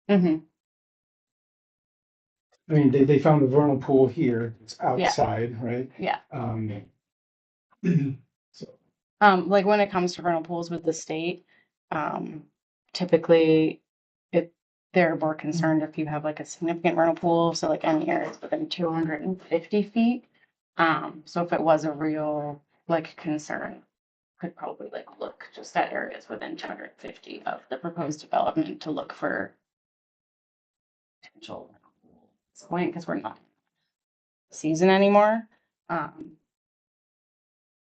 I mean, they found a vernal pool here, it's outside, right? Yeah. So, Like when it comes to vernal pools with the state, typically they're more concerned if you have like a significant vernal pool, so like any areas within 250 feet. So if it was a real like concern, could probably like look just at areas within 250 of the proposed development to look for potential at this point, because we're not season anymore.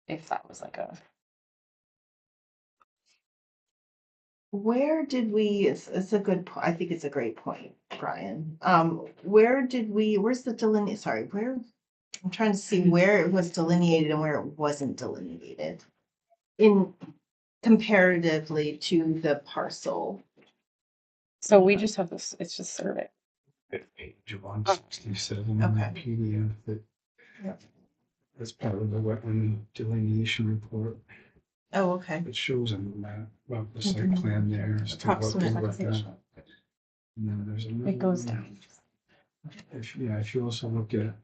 If that was like a Where did we, it's a good, I think it's a great point, Brian. Where's the delineate, sorry, where, I'm trying to see where it was delineated and where it wasn't delineated in comparatively to the parcel. so we just have this, it's just survey. Page 167 in that PDF that's part of the wetland delineation report. Oh, okay. It shows on the map, well, the site plan there as to what they looked at. And then there's another. It goes one. down. If you also look at.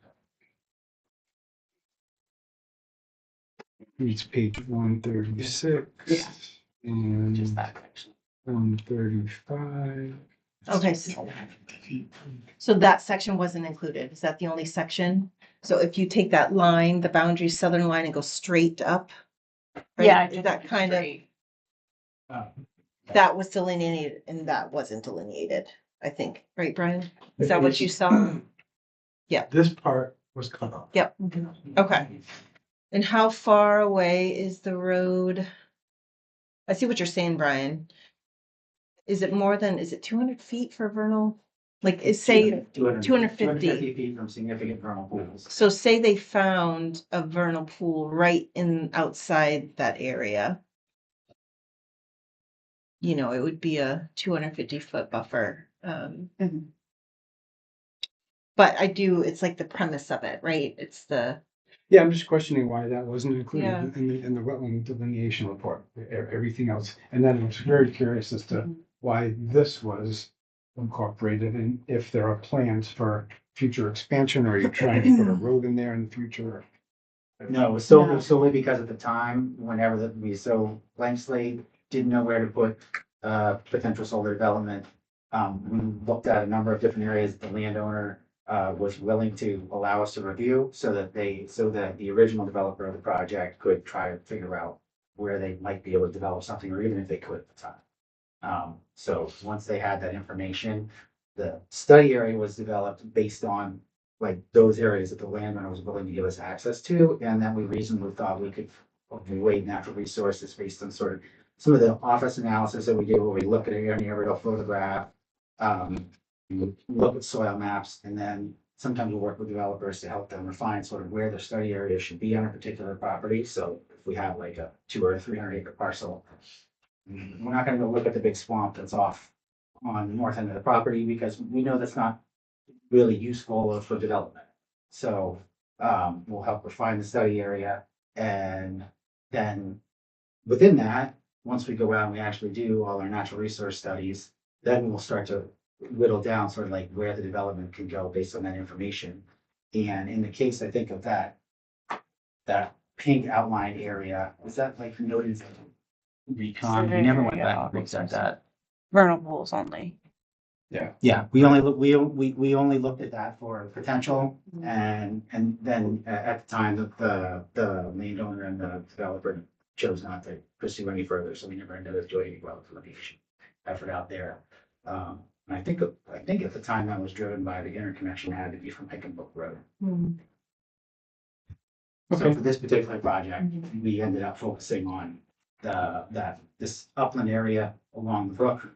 It's page 136. Yeah. And Just that section. 135. Okay, so that section wasn't included. Is that the only section? So if you take that line, the boundary southern line, and go straight up? Right? Yeah, Is that kind of, that was delineated and that wasn't delineated, I think, right, Brian? Is that what you saw? Yeah. This part was cut off. Yep. Okay. And how far away is the road? I see what you're saying, Brian. Is it more than, is it 200 feet for vernal? Like, is say 250. feet from significant vernal pools. So say they found a vernal pool right in outside that area. You know, it would be a 250-foot buffer. But it's like the premise of it, right? It's the, Yeah, I'm just questioning why that wasn't included Yeah. in the wetland delineation report, everything else. And then I was very curious as to why this was incorporated and if there are plans for future expansion, or you're trying to put a road in there in the future. No, it was solely because at the time, whenever we so blank slate, didn't know where to put potential solar development. We looked at a number of different areas the landowner was willing to allow us to review so that the original developer of the project could try to figure out where they might be able to develop something, or even if they could at the time. So once they had that information, the study area was developed based on like those areas that the landowner was willing to give us access to, and then we reasonably thought we could avoid natural resources based on sort of some of the office analysis that we do, where we look at an aerial photograph, look at soil maps, and then sometimes we'll work with developers to help them refine sort of where the study area should be on a particular property. So if we have like a 200 or 300 acre parcel, we're not going to go look at the big swamp that's off on the north end of the property, because we know that's not really useful for development. So we'll help refine the study area, and then within that, once we go out and we actually do all our natural resource studies, then we'll start to whittle down sort of like where the development can go based on that information. And in the case, I think of that pink outlined area, is that like noted? Recon, we never went back and looked at that. Vernal pools only. Yeah, we only looked at that for potential, and then at the time that the landowner and the developer chose not to pursue any further, so we never ended up doing any well delineation effort out there. And I think at the time that was driven by the interconnection had to be from Hickenbrook Road. So for this particular project, we ended up focusing on this upland area along the brook.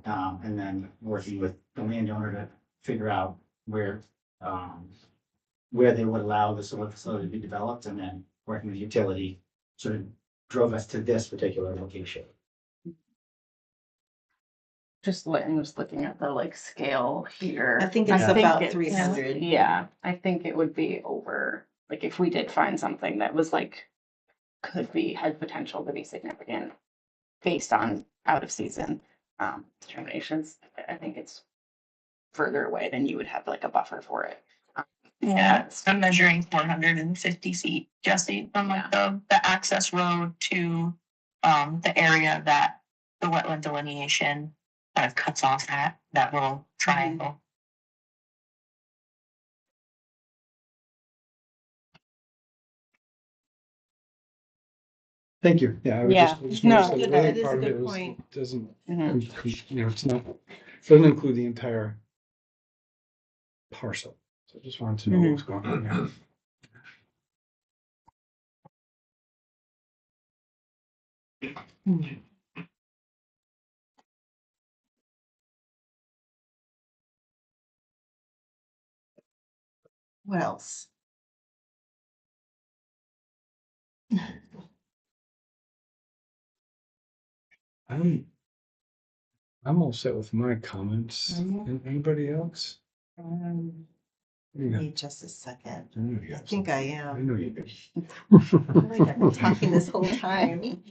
And then working with the landowner to figure out where they would allow the solar facility to be developed, and then working with utility sort of drove us to this particular location. Just looking at the like scale here. I think it's about 300. Yeah, I think it would be over, like if we did find something that was like, had potential to be significant based on out of season determinations, I think it's further away than you would have like a buffer for it. Yeah, I'm measuring 450 feet, Jesse, from like the access road to the area that the wetland delineation kind of cuts off at, that little triangle. Thank you. Yeah. I just No, noticed that the that other is a part of good it point. doesn't, Mhm. you know, doesn't include the entire parcel. So I just wanted to know what's going on there. What else? I'm all set with my comments. Anybody else? Give me just a second. I think I am. I know you do. I feel like I've been talking this whole time.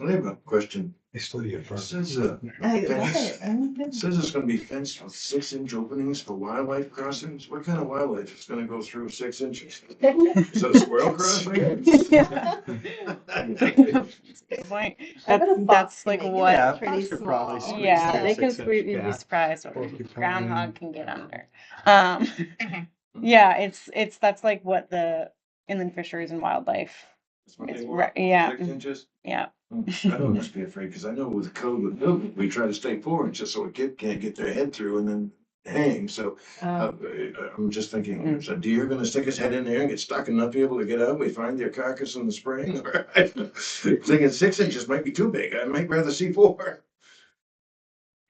I have a question. They still get It further. says, I love fence- it. it says it's gonna be fenced with 6-inch openings for wildlife crossings. What kind of wildlife is gonna go through 6 inches? Is that a squirrel crossing? Good point. I bet a fox That's can like make it what. pretty Fox could probably small. squeeze Yeah, through they can 6 inch squeeze. You'd be gap. surprised what Porcupine. groundhog can get under. Yeah, that's like what the inland fisheries and wildlife That's what they It's want, right, yeah, 6 inches? yeah. I don't must be afraid, because I know with code with building, we try to stay 4 inches so a kid can't get their head through and then hang, so. I'm just thinking, is a deer gonna stick his head in there and get stuck and not be able to get out? We find their carcass in the spring? Thinking 6 inches might be too big, I might rather see 4.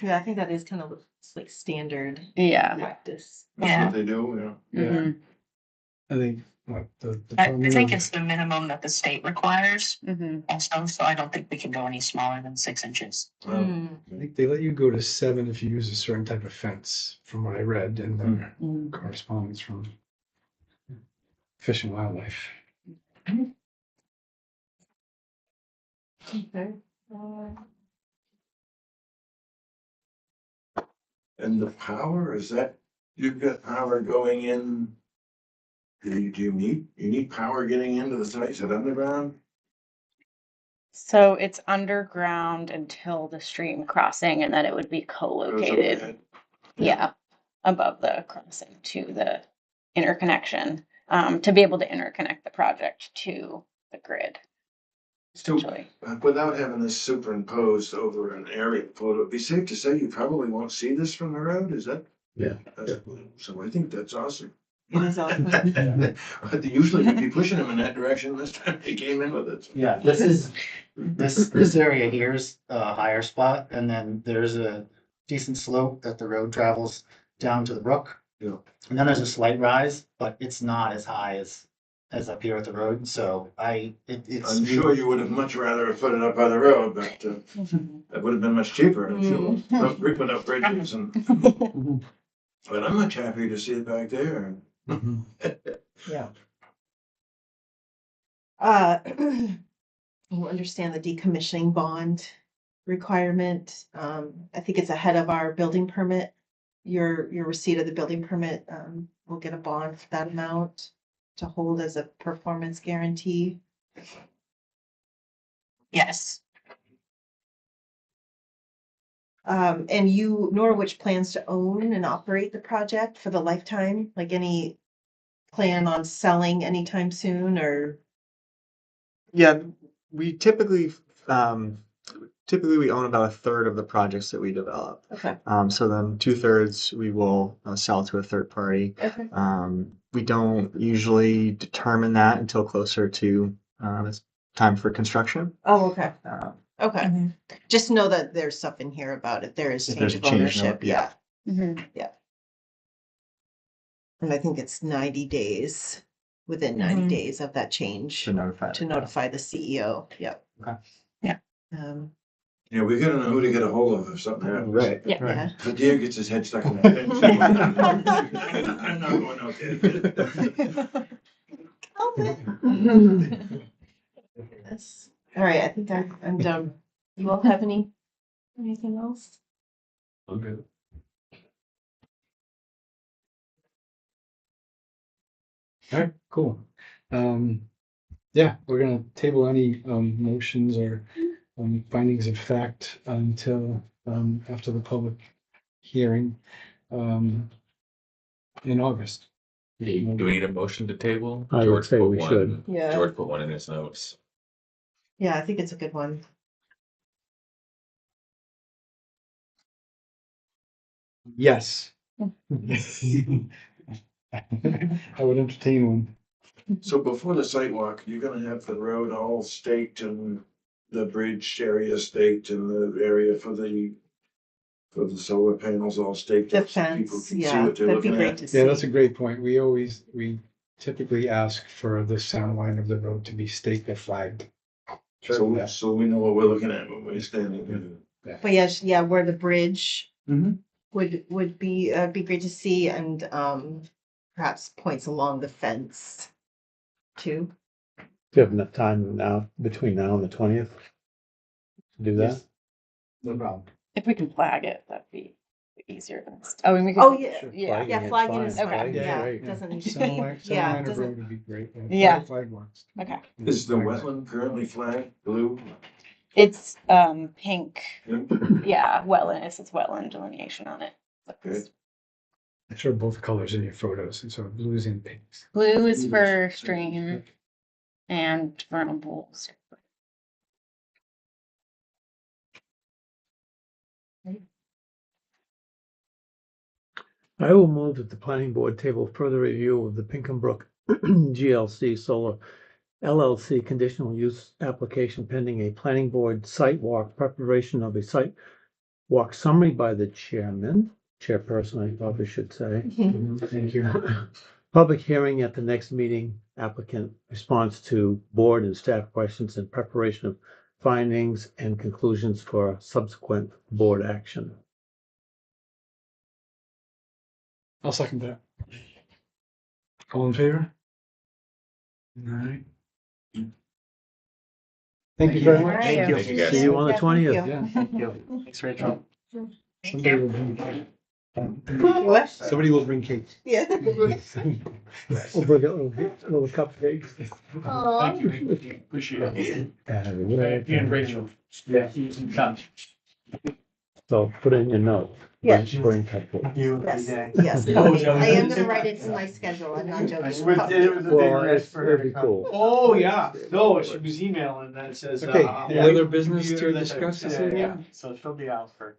Yeah, I think that is kind of like standard Yeah. practice. That's what they do, yeah. Mhm. I think what the I Department think of- it's the minimum that the state requires Mhm. also, so I don't think we can go any smaller than 6 inches. Hmm. I think they let you go to 7 if you use a certain type of fence, from what I read in the Mm. correspondence from Fish and Wildlife. Okay. And the power, is that, you've got power going in? Do you need power getting into the site, is it underground? So it's underground until the stream crossing, and then it would be Goes co-located. overhead? Yeah, above the crossing to the interconnection, to be able to interconnect the project to the grid. So, Essentially. without having this superimposed over an aerial photo, it'd be safe to say you probably won't see this from the road, is that? Yeah. So I think that's awesome. It is awesome. Usually we'd be pushing them in that direction, this time they came in with it. Yeah, this area here is a higher spot, and then there's a decent slope that the road travels down to the brook. Yeah. And then there's a slight rise, but it's not as high as up here at the road, so it's. I'm sure you would have much rather have put it up by the road, but that would have been much cheaper, I'm sure. No frequent up bridges and. But I'm much happier to see it back there. Yeah. You understand the decommissioning bond requirement. I think it's ahead of our building permit. Your receipt of the building permit, will get a bond for that amount to hold as a performance guarantee. Yes. And Norwich plans to own and operate the project for the lifetime, like any plan on selling anytime soon or? Yeah, we typically we own about a third of the projects that we develop. Okay. So then 2/3 we will sell to a third party. Okay. We don't usually determine that until closer to it's time for construction. Oh, okay. Okay. Just know that there's stuff in here about it. There is If change there's a of change, ownership. yeah. Yeah. And I think it's 90 days, within 90 Mhm. days of that change. To notify To notify the CEO. Yep. Okay. Yeah. Yeah, we gotta know who to get a hold of if something happens. Right. Yeah. Right. If a deer gets his head stuck in that fence. I'm not going out there. Yes. All right, I think I'm done. You all have anything else? I'm good. All right, cool. Yeah, we're gonna table any motions or findings of fact until after the public hearing in August. Do we need a motion to table? I would George say put we one- should. Yeah. George put one in his notes. Yeah, I think it's a good one. Yes. I would entertain one. So before the sidewalk, you're gonna have the road all staked and the bridge area staked and the area for the solar panels all staked. The up so people fence, can see yeah, what they're that'd be looking great at. to see. Yeah, that's a great point. We typically ask for the center line of the road to be staked or flagged. So we know what we're looking at when we're standing. But yes, yeah, where the bridge Mhm. would be great to see and perhaps points along the fence too. Do you have enough time now, between now and the 20th? To do that? No problem. If we can flag it, that'd be easier than. Oh, and we could. Oh, yeah. Yeah. Yeah, flagging is Okay. fine, yeah, great. doesn't need to Center be, line, center yeah, line of doesn't, road would be great. Yeah. Flag works. Okay. Is the wetland currently flagged blue? It's pink. Pink? Yeah, wetland. It's wetland delineation on it. Good. I showed both colors in your photos, and so blues and pinks. Blue is for stream. and vernal pools. I will move that the planning board table further review of the Pinkham Brook GLC Solar LLC conditional use application pending a planning board site walk, preparation of a site walk summary by the chairperson, I probably should say. Thank you. Public hearing at the next meeting, applicant response to board and staff questions and preparation of findings and conclusions for subsequent board action. I'll second that. All in favor? All right. Thank you very much. Thank you. Thank you, guys. See you on the Yeah, thank 20th. you. Yeah, thank you. Thanks, Rachel. Somebody will bring, What? somebody will bring cake. Yeah. We'll bring a little cupcakes. Aw. Thank you, appreciate it. And And Rachel. Yeah. Come. so put in your note. Yeah. Bring cupcakes. You. Yes, day. yes, coming. I am gonna write it in my schedule, I'm not joking. I swear it was a Well, big it's, for her it'd to be come. cool. Oh, yeah, no, she was emailing, then it says. Okay, any other we- business to yeah, discuss this yeah, evening? yeah. So she'll be out for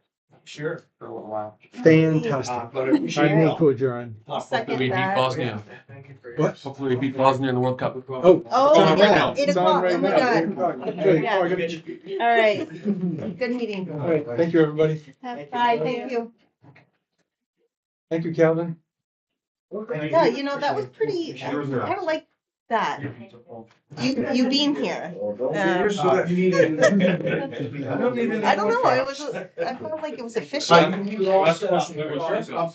a little while. Fantastic. But I appreciate I it. move to adjourn. I'll Hopefully second we beat that. Bosnia. Thank you for your. What? Hopefully we beat Bosnia in the World Cup. Oh. Oh, it's on right yeah, now. 8 It's on o'clock, right oh my now. God. 8 o'clock. Yeah. Oh, I gotta- All right, good meeting. All right, thank you, everybody. Bye, thank you. Thank you, Calvin. Yeah, you know, that was pretty, I like that. You being here. Here's the- I don't know, it was, I felt like it was efficient.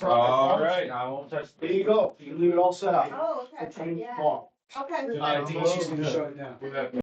All right, I won't touch. There you go, you can leave it all set up. Oh, okay, yeah. Okay. I think she's gonna shut it down.